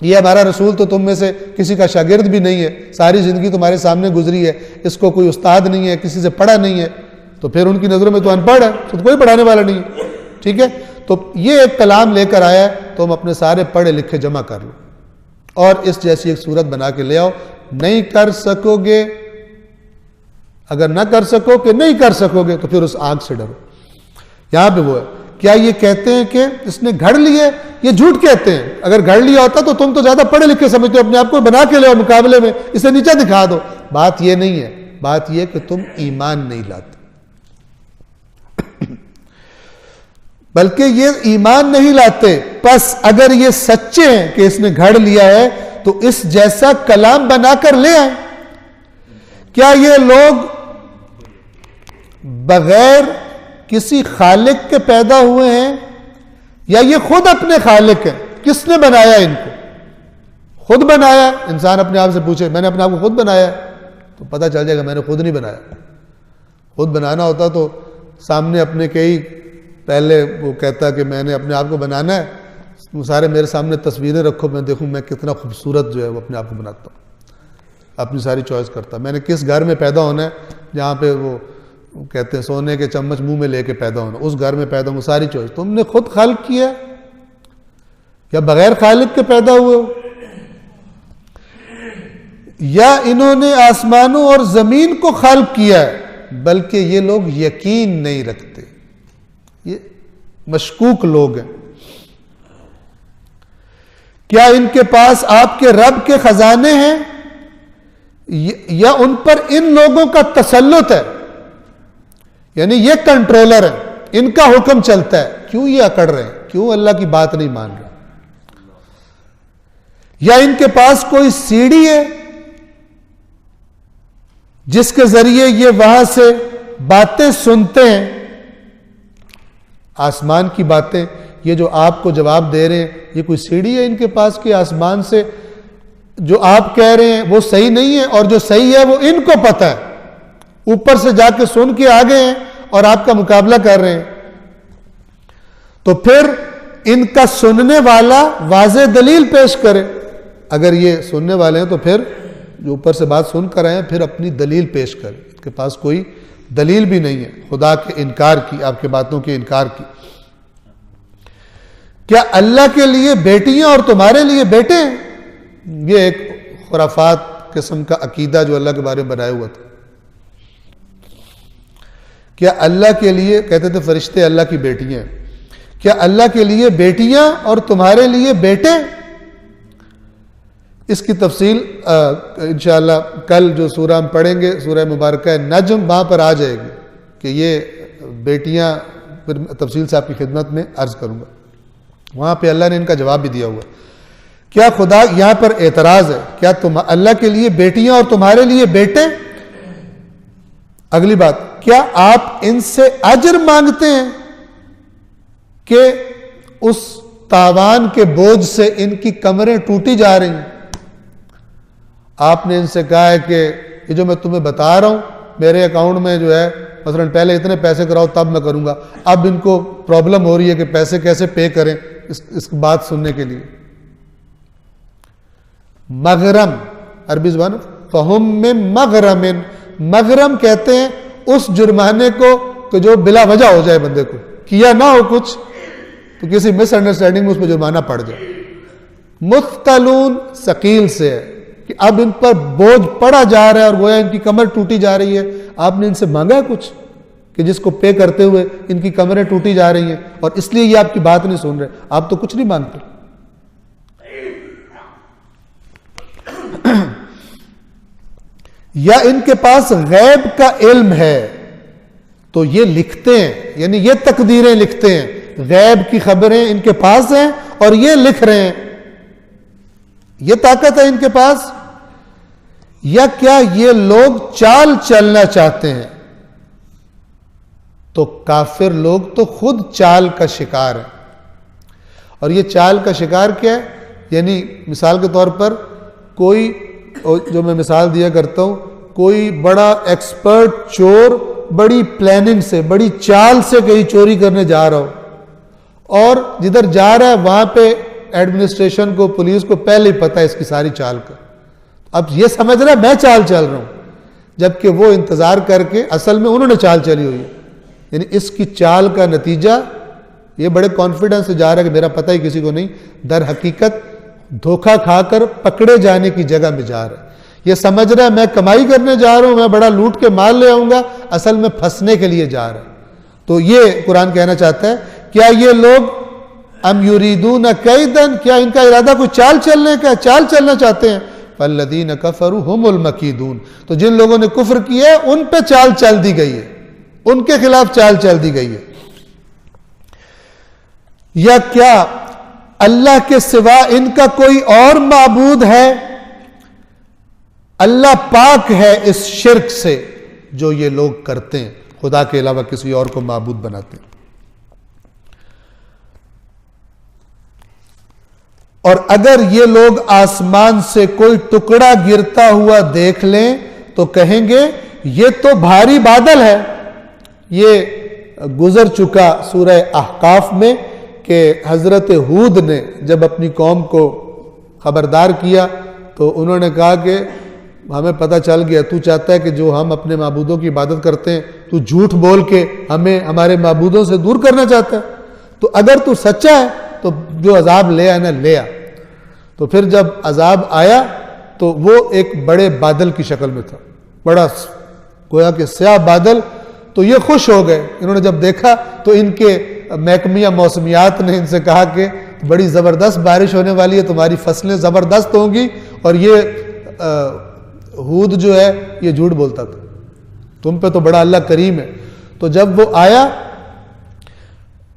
ये हमारा रसूल तो तुम में से किसी का शागिर्द भी नहीं है, सारी जिंदगी तुम्हारे सामने गुजरी है, इसको कोई उस्ताद नहीं है, किसी से पढ़ा नहीं है, तो फिर उनकी नजरों में तो अनपढ़ है, तो कोई पढ़ाने वाला नहीं है, ठीक है? तो ये एक कलाम लेकर आया है, तुम अपने सारे पढ़े लिखे जमा कर लो और इस जैसी एक सूरत बना के ले आओ। नहीं कर सकोगे, अगर ना कर सकोगे, नहीं कर सकोगे, तो फिर उस आग से डरो। यहां पे वो है, क्या ये कहते हैं कि इसने घड़ लिए? ये झूठ कहते हैं। अगर घड़ लिया होता तो तुम तो ज्यादा पढ़े लिखे समझते हो, अपने आप को बना के ले मुकाबले में, इसे नीचा दिखा दो। बात ये नहीं है, बात ये कि तुम ईमान नहीं लाते, बल्कि ये ईमान नहीं लाते। बस अगर ये सच्चे हैं कि इसने घड़ लिया है, तो इस जैसा कलाम बनाकर ले आए। क्या ये लोग बगैर किसी खालिक के पैदा हुए हैं, या ये खुद अपने खालिक हैं? किसने बनाया इनको? खुद बनाया? इंसान अपने आप से पूछे, मैंने अपने आप को खुद बनाया, तो पता चल जाएगा मैंने खुद नहीं बनाया। खुद बनाना होता तो सामने अपने के ही पहले वो कहता कि मैंने अपने आप को बनाना है, तुम सारे मेरे सामने तस्वीरें रखो, मैं देखूं मैं कितना खूबसूरत जो है वो अपने आप को बनाता हूँ, अपनी सारी चॉइस करता। मैंने किस घर में पैदा होना है जहाँ पे वो कहते हैं सोने के चम्मच मुंह में लेके पैदा होना, उस घर में पैदा हूँ, सारी चॉइस तुमने खुद खालिक किया या बगैर खालिक के पैदा हुए हो? या इन्होंने आसमानों और जमीन को खालिक किया है, बल्कि ये लोग यकीन नहीं रखते, ये मशकूक लोग हैं। क्या इनके पास आपके रब के खजाने हैं, या उन पर इन लोगों का तसल्लुत है? यानी ये कंट्रोलर है, इनका हुक्म चलता है, क्यों ये अकड़ रहे हैं, क्यों अल्लाह की बात नहीं मान रहे? या इनके पास कोई सीढ़ी है जिसके जरिए ये वहां से बातें सुनते हैं, आसमान की बातें? ये जो आपको जवाब दे रहे हैं, ये कोई सीढ़ी है इनके पास कि आसमान से जो आप कह रहे हैं वो सही नहीं है, और जो सही है वो इनको पता है, ऊपर से जाके सुन के आ गए हैं और आपका मुकाबला कर रहे हैं? तो फिर इनका सुनने वाला वाज़े दलील पेश करे। अगर ये सुनने वाले हैं तो फिर जो ऊपर से बात सुनकर आए हैं, फिर अपनी दलील पेश करें। इनके पास कोई दलील भी नहीं है खुदा के इनकार की, आपके बातों के इनकार की। क्या अल्लाह के लिए बेटियां और तुम्हारे लिए बेटे हैं? ये एक खुराफात किस्म का अकीदा जो अल्लाह के बारे में बनाया हुआ था। क्या अल्लाह के लिए, कहते थे फरिश्ते अल्लाह की बेटियां, क्या अल्लाह के लिए बेटियां और तुम्हारे लिए बेटे? इसकी तफसील इंशाअल्लाह कल जो सूरह हम पढ़ेंगे, सूरह मुबारक नज्म, वहां पर आ जाएगी कि ये बेटियां, फिर तफसील से आपकी खिदमत में अर्ज करूंगा। वहां पे अल्लाह ने इनका जवाब भी दिया हुआ। क्या खुदा यहां पर एतराज है, क्या तुम अल्लाह के लिए बेटियां और तुम्हारे लिए बेटे? अगली बात, क्या आप इनसे अजर मांगते हैं कि उस तावान के बोझ से इनकी कमरें टूटी जा रही हैं? आपने इनसे कहा है कि ये जो मैं तुम्हें बता रहा हूं मेरे अकाउंट में जो है मसलन पहले इतने पैसे कराओ तब मैं करूंगा, अब इनको प्रॉब्लम हो रही है कि पैसे कैसे पे करें इस बात सुनने के लिए। मगरम अरबी जुबान फहुम में मगरमिन, मगरम कहते हैं उस जुर्माने को कि जो बिला वजह हो जाए, बंदे को किया ना हो कुछ तो किसी मिसअंडरस्टैंडिंग में उस पर जुर्माना पड़ जाए। मुत्तलून सकील से है कि अब इन पर बोझ पड़ा जा रहा है और गोया इनकी कमर टूटी जा रही है। आपने इनसे मांगा कुछ कि जिसको पे करते हुए इनकी कमरें टूटी जा रही हैं और इसलिए ये आपकी बात नहीं सुन रहे। आप तो कुछ नहीं मांगते। या इनके पास गैब का इल्म है तो ये लिखते हैं, यानी ये तकदीरें लिखते हैं, गैब की खबरें इनके पास हैं और ये लिख रहे हैं, ये ताकत है इनके पास। या क्या ये लोग चाल चलना चाहते हैं? तो काफिर लोग तो खुद चाल का शिकार है। और ये चाल का शिकार क्या है? यानी मिसाल के तौर पर कोई, जो मैं मिसाल दिया करता हूं, कोई बड़ा एक्सपर्ट चोर बड़ी प्लानिंग से, बड़ी चाल से कहीं चोरी करने जा रहा हो और जिधर जा रहा है वहां पे एडमिनिस्ट्रेशन को, पुलिस को पहले ही पता है इसकी सारी चाल का। अब ये समझ रहा है मैं चाल चल रहा हूं, जबकि वो इंतजार करके असल में उन्होंने चाल चली हुई है। यानी इसकी चाल का नतीजा, ये बड़े कॉन्फिडेंस से जा रहा है कि मेरा पता ही किसी को नहीं, दर हकीकत धोखा खाकर पकड़े जाने की जगह में जा रहा है। ये समझ रहा है मैं कमाई करने जा रहा हूं, मैं बड़ा लूट के माल ले आऊंगा, असल में फंसने के लिए जा रहा है। तो ये कुरान कहना चाहता है, क्या ये लोग अम युरीदून कैदन, क्या इनका इरादा कोई चाल चलने का, चाल चलना चाहते हैं? फल्लदीन कफरू हुमुल मकीदून, तो जिन लोगों ने कुफ्र किया उन पे चाल चल दी गई है, उनके खिलाफ चाल चल दी गई है। या क्या अल्लाह के सिवा इनका कोई और माबूद है? अल्लाह पाक है इस शिर्क से जो ये लोग करते हैं, खुदा के अलावा किसी और को माबूद बनाते हैं। और अगर ये लोग आसमान से कोई टुकड़ा गिरता हुआ देख लें तो कहेंगे ये तो भारी बादल है। ये गुजर चुका सूरह अहकाफ में कि हजरत हूद ने जब अपनी कौम को खबरदार किया तो उन्होंने कहा कि हमें पता चल गया, तू चाहता है कि जो हम अपने माबूदों की इबादत करते हैं, तू झूठ बोल के हमें हमारे माबूदों से दूर करना चाहता है। तो अगर तू सच्चा है तो जो अजाब ले आना ले आ। तो फिर जब अजाब आया तो वो एक बड़े बादल की शक्ल में था, बड़ा गोया के स्याह बादल। तो ये खुश हो गए, इन्होंने जब देखा तो इनके महकमिया मौसमियात ने इनसे कहा कि बड़ी ज़बरदस्त बारिश होने वाली है, तुम्हारी फसलें ज़बरदस्त होंगी। और ये हूद जो है ये झूठ बोलता था, तुम पे तो बड़ा अल्लाह करीम है। तो जब वो आया,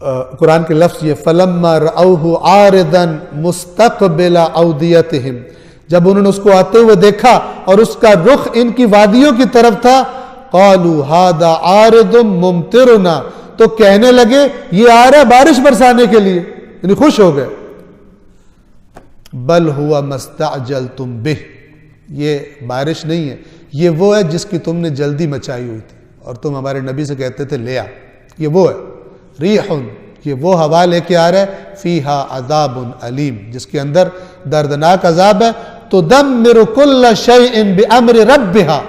कुरान के लफ्ज़ ये फलम्मा रअऊहु आरिदन मुस्तक़बिला औदियतिहिम, जब उन्होंने उसको आते हुए देखा और उसका रुख इनकी वादियों की तरफ था, क़ालू हादा आरिदुम मुमतिरुना, तो कहने लगे ये आ रहा है बारिश बरसाने के लिए, यानी खुश हो गए। बल हुआ मस्तअजलतुम बिह, ये बारिश नहीं है, ये वो है जिसकी तुमने जल्दी मचाई हुई थी और तुम हमारे नबी से कहते थे ले आ। ये वो है रीहुन, ये वो हवा लेके आ रहा है, फीहा अज़ाबुन अलीम, जिसके अंदर दर्दनाक अजाब है। तो दम्मिरु कुल्ल शैइन बिअम्रि रब्बिहा,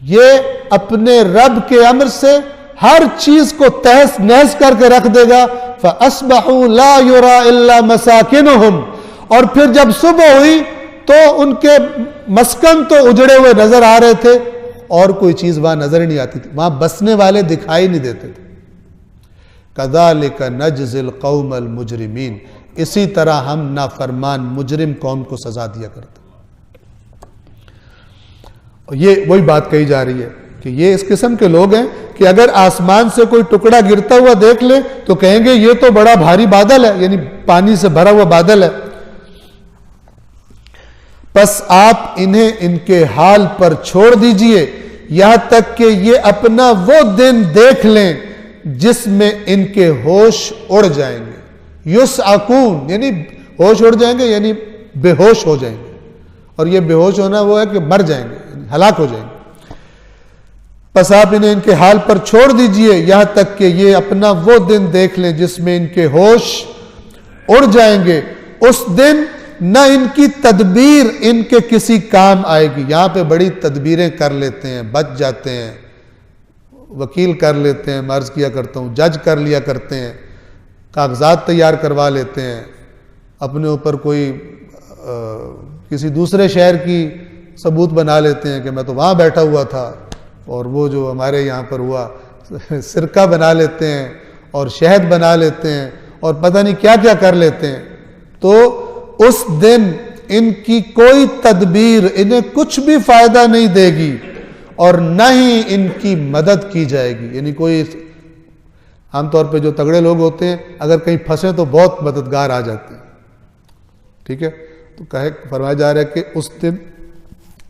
ये अपने रब के अम्र से हर चीज को तहस नहस करके रख देगा। फअस्बहू ला युरा इल्ला मसाकिनुहुम, और फिर जब सुबह हुई तो उनके मस्कन तो उजड़े हुए नजर आ रहे थे और कोई चीज वहां नजर ही नहीं आती थी, वहां बसने वाले दिखाई नहीं देते थे। कज़ालिका नजज़िल कौमल मुजरिमीन, इसी तरह हम नाफरमान मुजरिम कौम को सजा दिया करते। ये वही बात कही जा रही है कि ये इस किस्म के लोग हैं कि अगर आसमान से कोई टुकड़ा गिरता हुआ देख ले तो कहेंगे ये तो बड़ा भारी बादल है, यानी पानी से भरा हुआ बादल है। बस आप इन्हें इनके हाल पर छोड़ दीजिए यहां तक कि ये अपना वो दिन देख लें जिसमें इनके होश उड़ जाएंगे। युसअकून यानी होश उड़ जाएंगे, यानी बेहोश हो जाएंगे। और ये बेहोश होना वो है कि मर जाएंगे, हलाक हो जाएंगे। बस आप इन्हें इनके हाल पर छोड़ दीजिए यहां तक कि ये अपना वो दिन देख लें जिसमें इनके होश उड़ जाएंगे। उस दिन न इनकी तदबीर इनके किसी काम आएगी। यहां पे बड़ी तदबीरें कर लेते हैं, बच जाते हैं, वकील कर लेते हैं, मर्ज किया करता हूं, जज कर लिया करते हैं, कागजात तैयार करवा लेते हैं, अपने ऊपर कोई किसी दूसरे शहर की सबूत बना लेते हैं कि मैं तो वहां बैठा हुआ था, और वो जो हमारे यहाँ पर हुआ, सिरका बना लेते हैं और शहद बना लेते हैं और पता नहीं क्या क्या कर लेते हैं। तो उस दिन इनकी कोई तदबीर इन्हें कुछ भी फायदा नहीं देगी और न ही इनकी मदद की जाएगी। यानी कोई आमतौर पे जो तगड़े लोग होते हैं अगर कहीं फंसे तो बहुत मददगार आ जाते हैं, ठीक है। तो फरमाया जा रहा है कि उस दिन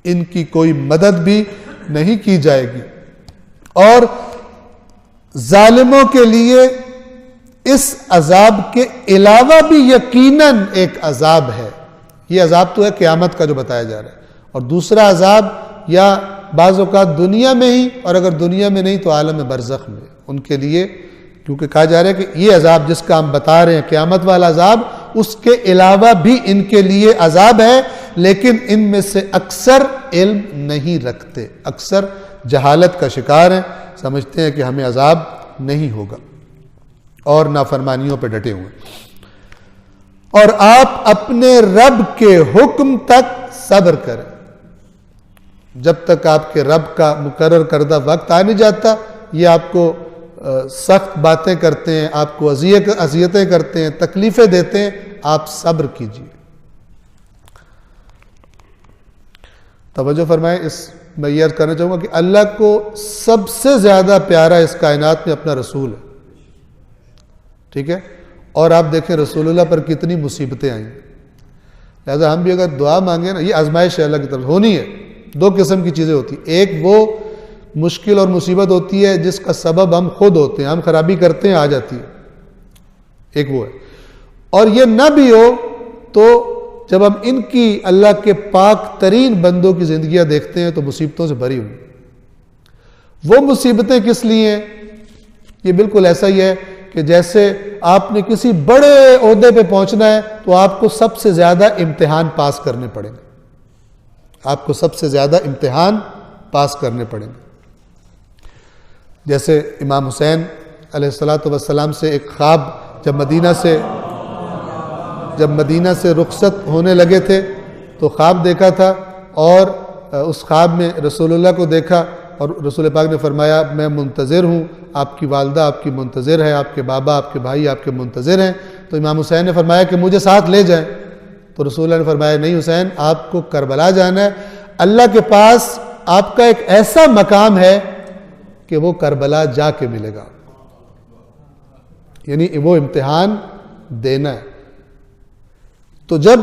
इनकी कोई मदद भी नहीं की जाएगी। और जालिमों के लिए इस अजाब के अलावा भी यकीनन एक अजाब है। ये अजाब तो है क़यामत का जो बताया जा रहा है, और दूसरा अजाब या बाज़ औक़ात दुनिया में ही, और अगर दुनिया में नहीं तो आलम बरज़ख में उनके लिए, क्योंकि कहा जा रहा है कि ये अजाब जिसका हम बता रहे हैं क़यामत वाला अजाब, उसके अलावा भी इनके लिए अजाब है, लेकिन इनमें से अक्सर इल्म नहीं रखते, अक्सर जहालत का शिकार हैं, समझते हैं कि हमें अजाब नहीं होगा और नाफरमानियों पर डटे हुए। और आप अपने रब के हुक्म तक सब्र करें। जब तक आपके रब का मुकर्रर करदा वक्त आ नहीं जाता, ये आपको सख्त बातें करते हैं, आपको अजियतें करते हैं, तकलीफें देते हैं, आप सब्र कीजिए। तवज्जो फरमाएं, इस मैं ये अर्ज करना चाहूँगा कि अल्लाह को सबसे ज़्यादा प्यारा इस कायनात में अपना रसूल है, ठीक है। और आप देखें रसूलुल्लाह पर कितनी मुसीबतें आई, लिहाजा हम भी अगर दुआ मांगे ना, ये आजमाइश है अल्लाह की तरफ होनी है। दो किस्म की चीज़ें होती हैं, एक वो मुश्किल और मुसीबत होती है जिसका सबब हम खुद होते हैं, हम खराबी करते हैं, आ जाती है, एक वो है। और ये ना भी हो तो जब हम इनकी अल्लाह के पाक तरीन बंदों की जिंदगियां देखते हैं तो मुसीबतों से भरी हुई। वो मुसीबतें किस लिए हैं? ये बिल्कुल ऐसा ही है कि जैसे आपने किसी बड़े ओहदे पे पहुंचना है तो आपको सबसे ज्यादा इम्तिहान पास करने पड़ेंगे, आपको सबसे ज्यादा इम्तिहान पास करने पड़ेंगे। जैसे इमाम हुसैन अलैहिस्सलातु वस्सलाम से एक ख्वाब जब मदीना से रुखसत होने लगे थे तो ख्वाब देखा था, और उस ख्वाब में रसूलुल्लाह को देखा और रसूल पाक ने फरमाया मैं मुंतज़िर हूँ, आपकी वालदा आपकी मुंतज़िर है, आपके बाबा आपके भाई आपके मुंतज़िर हैं। तो इमाम हुसैन ने फरमाया कि मुझे साथ ले जाएं, तो रसूलुल्लाह ने फरमाया नहीं हुसैन, आपको करबला जाना है, अल्लाह के पास आपका एक ऐसा मकाम है कि वो करबला जाके मिलेगा, यानी वो इम्तिहान देना है। तो जब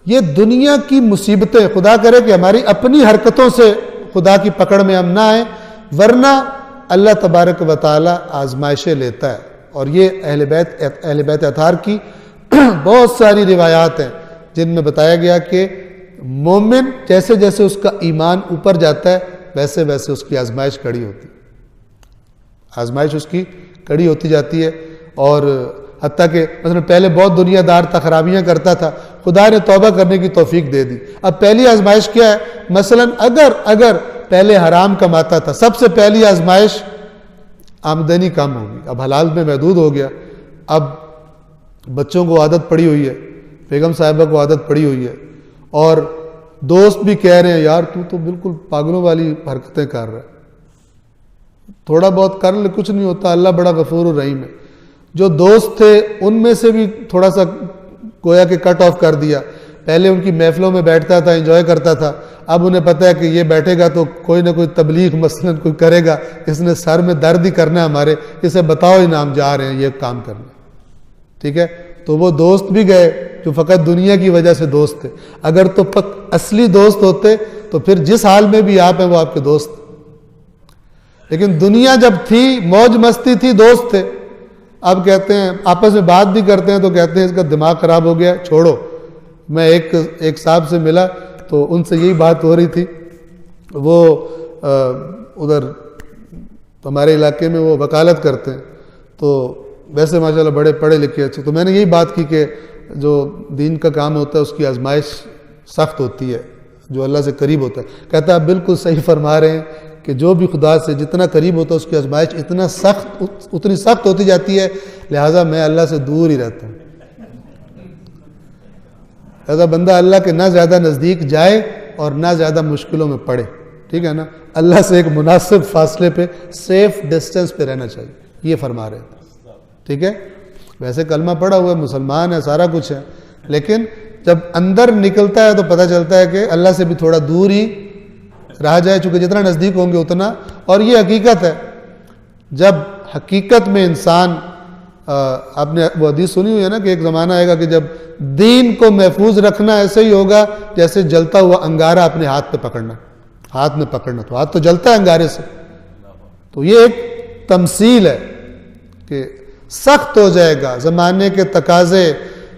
ये दुनिया की मुसीबतें, खुदा करे कि हमारी अपनी हरकतों से खुदा की पकड़ में हम ना आए, वरना अल्लाह तबारक व तआला आजमाइशें लेता है। और ये अहले बैत अतार की बहुत सारी रिवायात हैं जिनमें बताया गया कि मोमिन जैसे जैसे उसका ईमान ऊपर जाता है वैसे वैसे उसकी आजमाइश कड़ी होती, आजमाइश उसकी कड़ी होती जाती है। और हत्ता कि मतलब पहले बहुत दुनियादार था, खराबियां करता था, खुदा ने तौबा करने की तौफीक दे दी। अब पहली आजमाइश क्या है? मसलन अगर पहले हराम कमाता था, सबसे पहली आजमाइश आमदनी कम होगी, अब हलाल में महदूद हो गया, अब बच्चों को आदत पड़ी हुई है, बेगम साहिबा को आदत पड़ी हुई है, और दोस्त भी कह रहे हैं यार तू तो बिल्कुल पागलों वाली हरकतें कर रहा है, थोड़ा बहुत कर ले कुछ नहीं होता, अल्लाह बड़ा गफूर रहीम है। जो दोस्त थे उनमें से भी थोड़ा सा गोया के कट ऑफ कर दिया। पहले उनकी महफिलों में बैठता था, एंजॉय करता था, अब उन्हें पता है कि ये बैठेगा तो कोई ना कोई तबलीग मसलन कोई करेगा, इसने सर में दर्द ही करना है हमारे, इसे बताओ इनाम जा रहे हैं ये काम करने, ठीक है। तो वो दोस्त भी गए जो फ़कत दुनिया की वजह से दोस्त थे, अगर तो असली दोस्त होते तो फिर जिस हाल में भी आप हैं वो आपके दोस्त। लेकिन दुनिया जब थी, मौज मस्ती थी, दोस्त थे। अब कहते हैं आपस में बात भी करते हैं तो कहते हैं इसका दिमाग खराब हो गया, छोड़ो। मैं एक साहब से मिला तो उनसे यही बात हो रही थी। वो उधर हमारे इलाके में वो वकालत करते हैं, तो वैसे माशाल्लाह बड़े पढ़े लिखे अच्छे। तो मैंने यही बात की कि जो दीन का काम होता है उसकी आजमाइश सख्त होती है, जो अल्लाह से करीब होता है। कहता है आप बिल्कुल सही फरमा रहे हैं कि जो भी खुदा से जितना करीब होता है उसकी आजमाइश उतनी सख्त होती जाती है, लिहाजा मैं अल्लाह से दूर ही रहता हूँ। लिहाजा बंदा अल्लाह के ना ज़्यादा नज़दीक जाए और ना ज़्यादा मुश्किलों में पड़े, ठीक है ना। अल्लाह से एक मुनासिब फासले पे, सेफ डिस्टेंस पे रहना चाहिए, ये फरमा रहे हैं, ठीक है। वैसे कलमा पढ़ा हुआ है, मुसलमान है, सारा कुछ है, लेकिन जब अंदर निकलता है तो पता चलता है कि अल्लाह से भी थोड़ा दूर ही रहा जाए, चूँकि जितना नज़दीक होंगे उतना। और ये हकीकत है, जब हकीकत में इंसान आपने वो हदीस सुनी हुई है ना कि एक ज़माना आएगा कि जब दीन को महफूज रखना ऐसे ही होगा जैसे जलता हुआ अंगारा अपने हाथ पे पकड़ना, हाथ में पकड़ना, तो हाथ तो जलता है अंगारे से। तो ये एक तमसील है कि सख्त हो जाएगा, ज़माने के तकाजे,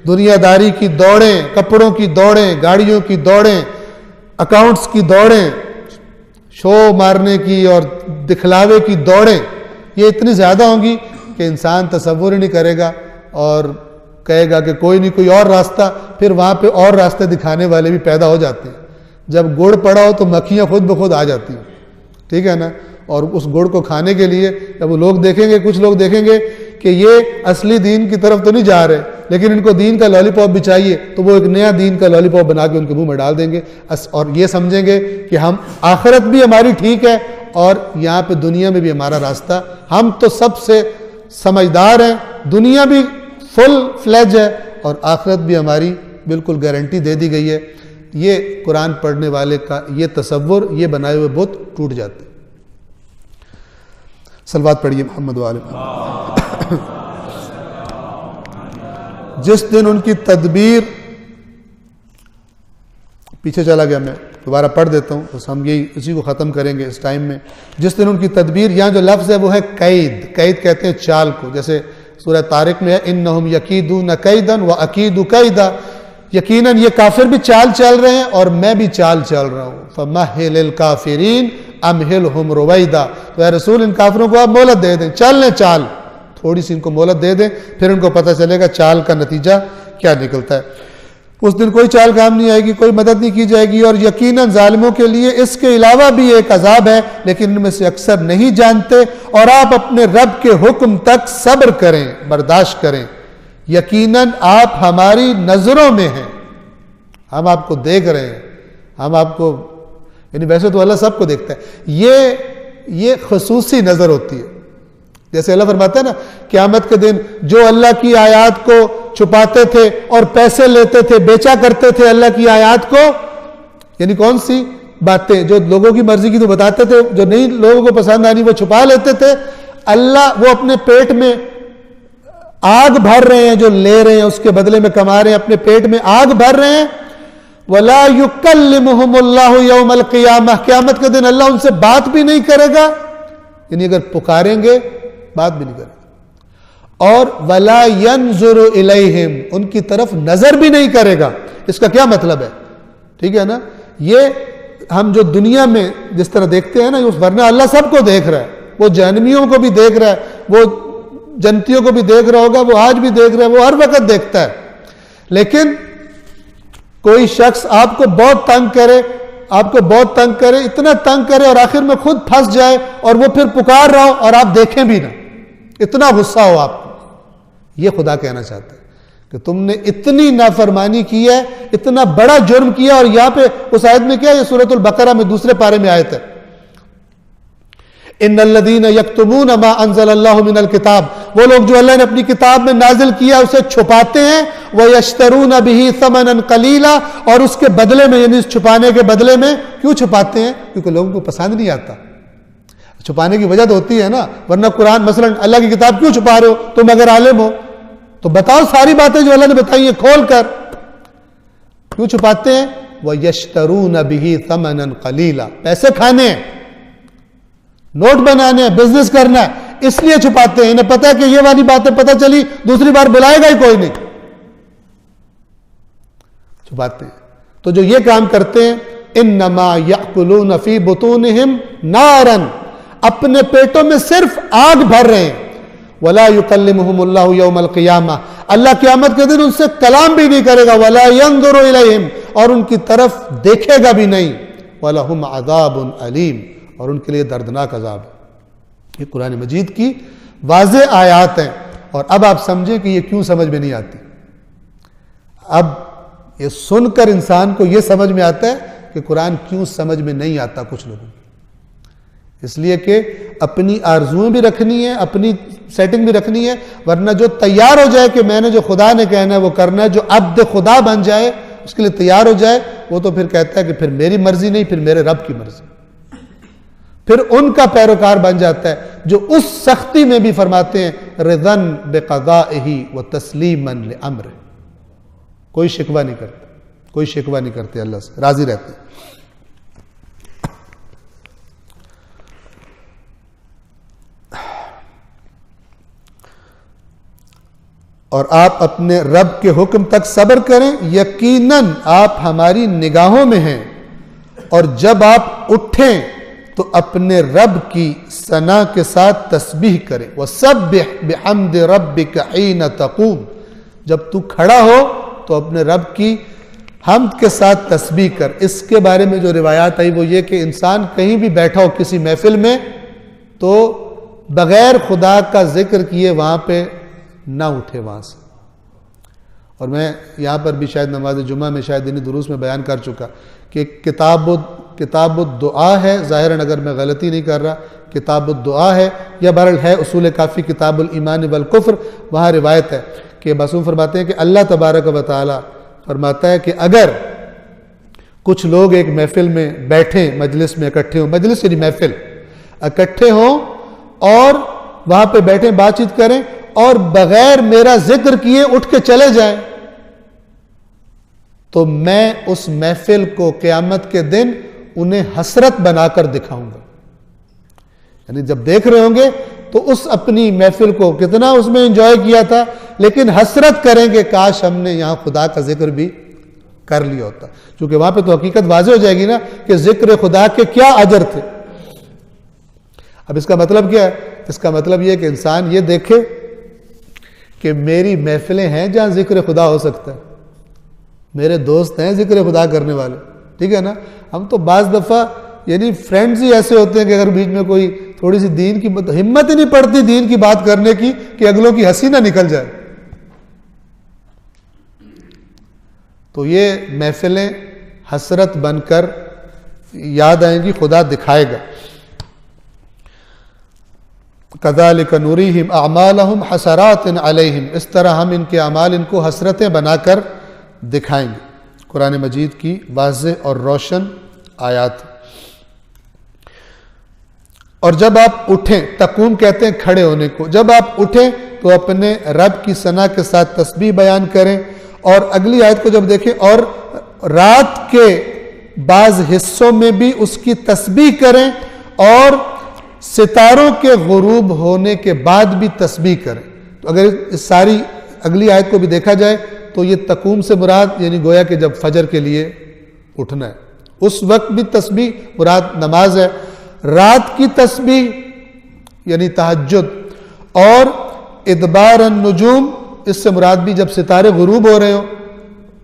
दुनियादारी की दौड़ें, कपड़ों की दौड़ें, गाड़ियों की दौड़ें, अकाउंट्स की दौड़ें, शो मारने की और दिखलावे की दौड़ें, ये इतनी ज़्यादा होंगी कि इंसान तसव्वुर ही नहीं करेगा और कहेगा कि कोई नहीं, कोई और रास्ता। फिर वहाँ पे और रास्ते दिखाने वाले भी पैदा हो जाते हैं। जब गुड़ पड़ा हो तो मक्खियाँ खुद ब खुद आ जाती हैं, ठीक है ना। और उस गुड़ को खाने के लिए जब वो लोग देखेंगे, कुछ लोग देखेंगे कि ये असली दीन की तरफ तो नहीं जा रहे, लेकिन इनको दीन का लॉलीपॉप भी चाहिए, तो वो एक नया दीन का लॉलीपॉप बना के उनके मुंह में डाल देंगे और ये समझेंगे कि हम आखिरत भी हमारी ठीक है और यहाँ पे दुनिया में भी हमारा रास्ता, हम तो सबसे समझदार हैं, दुनिया भी फुल फ्लेज है और आखिरत भी हमारी बिल्कुल गारंटी दे दी गई है। ये कुरान पढ़ने वाले का ये तसव्वुर, ये बनाए हुए बुत टूट जाते। सलवात पढ़िए मोहम्मद वाले। जिस दिन उनकी तदबीर, पीछे चला गया मैं, दोबारा पढ़ देता हूँ, बस हम यही इसी को ख़त्म करेंगे इस टाइम में। जिस दिन उनकी तदबीर, यहाँ जो लफ्ज़ है वो है कैद, कैद कहते हैं चाल को, जैसे सूरह तारिक में है इन्नहुम यकीदून कैदन व अकीदु कैदा, यकीनन ये काफिर भी चाल चल रहे हैं और मैं भी चाल चल रहा हूँ। फमहिलिल काफिरीन अमहिलहुम रुवैदा, तो या रसूल इन काफिरों को आप मोहलत दे दें, चल लें चाल, थोड़ी सी इनको मोहलत दे दें, फिर उनको पता चलेगा चाल का नतीजा क्या निकलता है। उस दिन कोई चाल काम नहीं आएगी, कोई मदद नहीं की जाएगी। और यकीनन जालिमों के लिए इसके अलावा भी एक अजाब है, लेकिन इनमें से अक्सर नहीं जानते। और आप अपने रब के हुक्म तक सब्र करें, बर्दाश्त करें, यकीनन आप हमारी नजरों में हैं, हम आपको देख रहे हैं, हम आपको, यानी वैसे तो अल्लाह सबको देखता है, ये खसूसी नजर होती है। जैसे अल्लाह फरमाता है ना, क़यामत के दिन जो अल्लाह की आयत को छुपाते थे और पैसे लेते थे, बेचा करते थे अल्लाह की आयत को, यानी कौन सी बातें जो लोगों की मर्जी की तो बताते थे, जो नहीं लोगों को पसंद आनी वो छुपा लेते थे। अल्लाह वो अपने पेट में आग भर रहे हैं, जो ले रहे हैं उसके बदले में कमा रहे हैं, अपने पेट में आग भर रहे हैं। वला युकल्लिमुहुमुल्लाहु यौमल क़ियामह, क़यामत के दिन अल्लाह उनसे बात भी नहीं करेगा, यानी अगर पुकारेंगे बात भी नहीं करेगा। और वला यंजुरु इलैहिम, उनकी तरफ नजर भी नहीं करेगा। इसका क्या मतलब है, ठीक है ना। ये हम जो दुनिया में जिस तरह देखते हैं ना, वरना अल्लाह सबको देख रहा है, वो जहन्नमियों को भी देख रहा है, वो जन्नतियों को भी देख रहा होगा, वो आज भी देख रहा है, वो हर वक्त देखता है। लेकिन कोई शख्स आपको बहुत तंग करे, आपको बहुत तंग करे, इतना तंग करे और आखिर में खुद फंस जाए और वो फिर पुकार रहा हो और आप देखें भी ना, इतना गुस्सा हो आपको, ये खुदा कहना चाहता है कि तुमने इतनी नाफरमानी की है, इतना बड़ा जुर्म किया। और यहां पे उस आयत में क्या है, सूरतुल बकरा में दूसरे पारे में आयत है, इन्नल्लज़ीना यक्तुमूना मा अंज़लल्लाहु मिनल किताब, वो लोग जो अल्लाह ने अपनी किताब में नाजिल किया उसे छुपाते हैं, व यश्तरून बिही समनन कलीला, और उसके बदले में, यानी छुपाने के बदले में क्यों छुपाते हैं, क्योंकि लोगों को पसंद नहीं आता। छुपाने की वजह तो होती है ना, वरना कुरान मसलन अल्लाह की किताब क्यों छुपा रहे हो, तुम अगर आलिम हो तो बताओ सारी बातें जो अल्लाह ने बताई है खोल कर, क्यों छुपाते हैं। व यश्तरून बिही समनन कलीला, पैसे खाने हैं, नोट बनाने हैं, बिजनेस करना है, इसलिए छुपाते हैं। इन्हें पता है कि ये वाली बातें पता चली दूसरी बार बुलाएगा ही कोई नहीं, छुपाते हैं। तो जो ये काम करते हैं, इन्नमा यअकुलून फी बुतूनिहिम नारन, अपने पेटों में सिर्फ आग भर रहे हैं। वला युकल्लिमुहुमुल्लाहु यौमल क़ियामा, अल्लाह क़यामत के दिन उनसे कलाम भी नहीं करेगा। वला यंज़ुरु इलैहिम, और उनकी तरफ देखेगा भी नहीं। वलहुम अज़ाबुन अलीम, और उनके लिए दर्दनाक अज़ाब है। ये कुरान मजीद की वाज़ेह आयात हैं। और अब आप समझें कि ये क्यों समझ में नहीं आती। अब ये सुनकर इंसान को ये समझ में आता है कि कुरान क्यों समझ में नहीं आता कुछ लोगों को। इसलिए कि अपनी आरजुएं भी रखनी है, अपनी सेटिंग भी रखनी है, वरना जो तैयार हो जाए कि मैंने जो खुदा ने कहना है वो करना है, जो अब्द खुदा बन जाए, उसके लिए तैयार हो जाए, वो तो फिर कहता है कि फिर मेरी मर्जी नहीं, फिर मेरे रब की मर्जी, फिर उनका पैरोकार बन जाता है, जो उस सख्ती में भी फरमाते हैं रिज़न बिक़ज़ाइही व तस्लीमन लिअम्र, कोई शिकवा नहीं करते, कोई शिकवा नहीं करते, अल्लाह से राजी रहते हैं। और आप अपने रब के हुक्म तक सब्र करें, यकीनन आप हमारी निगाहों में हैं। और जब आप उठें तो अपने रब की सना के साथ तस्बीह करें। वसब्बिह बिहम्दि रब्बिका हीन तक़ूम, जब तू खड़ा हो तो अपने रब की हम्द के साथ तस्बीह कर। इसके बारे में जो रिवायात आई वो ये कि इंसान कहीं भी बैठा हो किसी महफिल में, तो बगैर खुदा का जिक्र किए वहां पे ना उठे वहां से। और मैं यहाँ पर भी शायद नमाज जुमा में, शायद इन्हीं दुरूस में बयान कर चुका कि किताबुद दुआ है, ज़ाहिरन अगर मैं गलती नहीं कर रहा, किताबुद दुआ है, या बहरहाल है उसूल काफ़ी किताबुल ईमान वल कुफ्र, वहाँ रिवायत है कि मासूम फरमाते हैं कि अल्लाह तबारक व तआला फरमाता है कि अगर कुछ लोग एक महफिल में बैठे, मजलिस में इकट्ठे हों, मजलिस यानी महफिल, इकट्ठे हों और वहाँ पे बैठे बातचीत करें और बगैर मेरा जिक्र किए उठ के चले जाएं, तो मैं उस महफिल को क़यामत के दिन उन्हें हसरत बनाकर दिखाऊंगा। यानी जब देख रहे होंगे तो उस अपनी महफिल को कितना उसमें एंजॉय किया था, लेकिन हसरत करेंगे काश हमने यहां खुदा का जिक्र भी कर लिया होता, क्योंकि वहां पे तो हकीकत वाज़ेह हो जाएगी ना कि जिक्र खुदा के क्या अजर थे। अब इसका मतलब क्या है? इसका मतलब यह कि इंसान ये देखे कि मेरी महफिलें हैं जहां जिक्र खुदा हो सकता है, मेरे दोस्त हैं जिक्र खुदा करने वाले, ठीक है ना। हम तो बाज़ दफ़ा यानी फ्रेंड्स ही ऐसे होते हैं कि अगर बीच में कोई थोड़ी सी दीन की हिम्मत ही नहीं पड़ती दीन की बात करने की कि अगलों की हंसी ना निकल जाए। तो ये महफिलें हसरत बनकर याद आएंगी, खुदा दिखाएगा। कज़ालिक नूरीहिम अअमालहुम हसरातिन अलैहिम, इस तरह हम इनके अमाल इनको हसरतें बनाकर दिखाएंगे। कुरान मजीद की वाज़ेह और रोशन आयात। और जब आप उठें, तकूम कहते हैं खड़े होने को, जब आप उठें तो अपने रब की सना के साथ तस्बीह बयान करें। और अगली आयत को जब देखें, और रात के बाज़ हिस्सों में भी उसकी तस्बीह करें और सितारों के गुरूब होने के बाद भी तस्बीह करें। तो अगर इस सारी अगली आयत को भी देखा जाए तो ये तकूम से मुराद यानी गोया कि जब फजर के लिए उठना है उस वक्त भी तस्बीह मुराद नमाज है। रात की तस्बीह यानी तहज्जुद, और इदबार अन्नुजूम, इससे मुराद भी जब सितारे गुरूब हो रहे हो,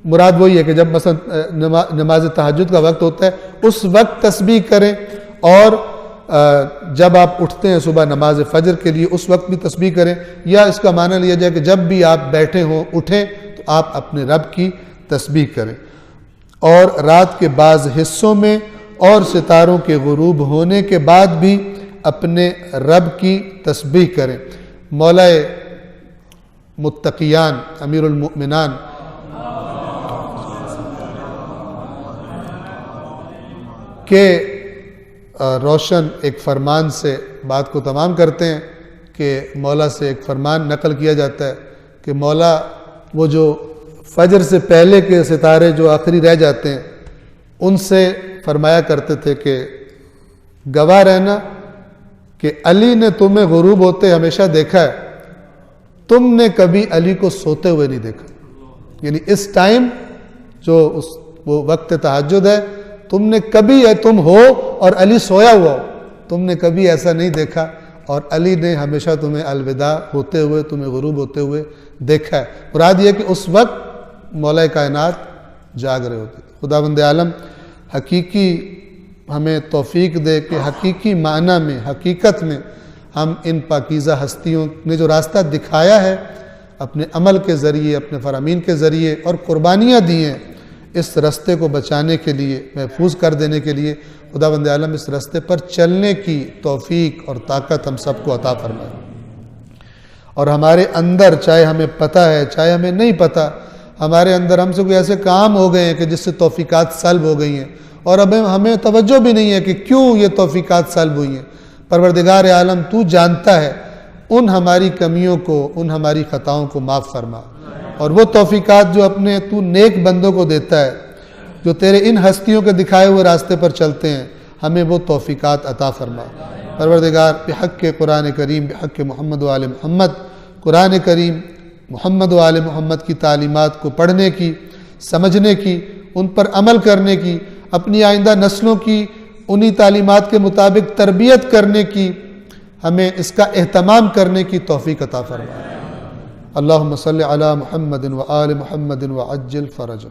मुराद वही है कि जब मसलन नमाज तहज्जुद का वक्त होता है उस वक्त तस्बीह करें। और जब आप उठते हैं सुबह नमाज फजर के लिए उस वक्त भी तस्बीह करें। या इसका माना लिया जाए कि जब भी आप बैठे हों उठें तो आप अपने रब की तस्बीह करें। और रात के बाज़ हिस्सों में और सितारों के गुरूब होने के बाद भी अपने रब की तस्बीह करें। मौलाए मुत्तकियान अमीरुल मुमिनान के रोशन एक फरमान से बात को तमाम करते हैं कि मौला से एक फरमान नकल किया जाता है कि मौला वो जो फजर से पहले के सितारे जो आखिरी रह जाते हैं उनसे फरमाया करते थे कि गवाह रहना कि अली ने तुम्हें गुरूब होते हमेशा देखा है, तुमने कभी अली को सोते हुए नहीं देखा। यानी इस टाइम जो उस वो वक्त तहज्जुद है। तुमने कभी है तुम हो और अली सोया हुआ हो, तुमने कभी ऐसा नहीं देखा और अली ने हमेशा तुम्हें अलविदा होते हुए, तुम्हें गुरूब होते हुए देखा है। मुराद ये कि उस वक्त मौला कायनात जाग रहे होते। खुदावंद आलम हकीकी हमें तौफीक दे कि हकीकी माना में, हकीकत में हम इन पाकीज़ा हस्तियों ने जो रास्ता दिखाया है अपने अमल के ज़रिए, अपने फ़रामीन के ज़रिए और कुर्बानियाँ दी हैं इस रास्ते को बचाने के लिए, महफूज कर देने के लिए, खुदावंद आलम इस रास्ते पर चलने की तौफीक और ताकत हम सबको अता फरमाए। और हमारे अंदर, चाहे हमें पता है चाहे हमें नहीं पता, हमारे अंदर हमसे कोई ऐसे काम हो गए हैं कि जिससे तौफीकात सल्ब हो गई हैं और अब हमें तवज्जो भी नहीं है कि क्यों ये तौफीकात सल्ब हुई हैं। परवरदिगार आलम तू जानता है उन हमारी कमियों को, उन हमारी ख़ताओं को माफ़ फरमा, और वो तौफीकात जो अपने तू नेक बंदों को देता है, जो तेरे इन हस्तियों के दिखाए हुए रास्ते पर चलते हैं, हमें वो तौफीकात अता फरमा। परवरदिगार बिहक़ कुरान करीम, बिहक़ मोहम्मद व आले मोहम्मद, कुरान करीम मोहम्मद व आले मोहम्मद की तालीमात को पढ़ने की, समझने की, उन पर अमल करने की, अपनी आइंदा नस्लों की उन्हीं तालीमात के मुताबिक तरबियत करने की, हमें इसका एहतमाम करने की तौफीक अता फरमा। अल्लाहुम्मा सल्लि अला मुहम्मदिन व आले मुहम्मदिन व अज्जिल फ़रजहु।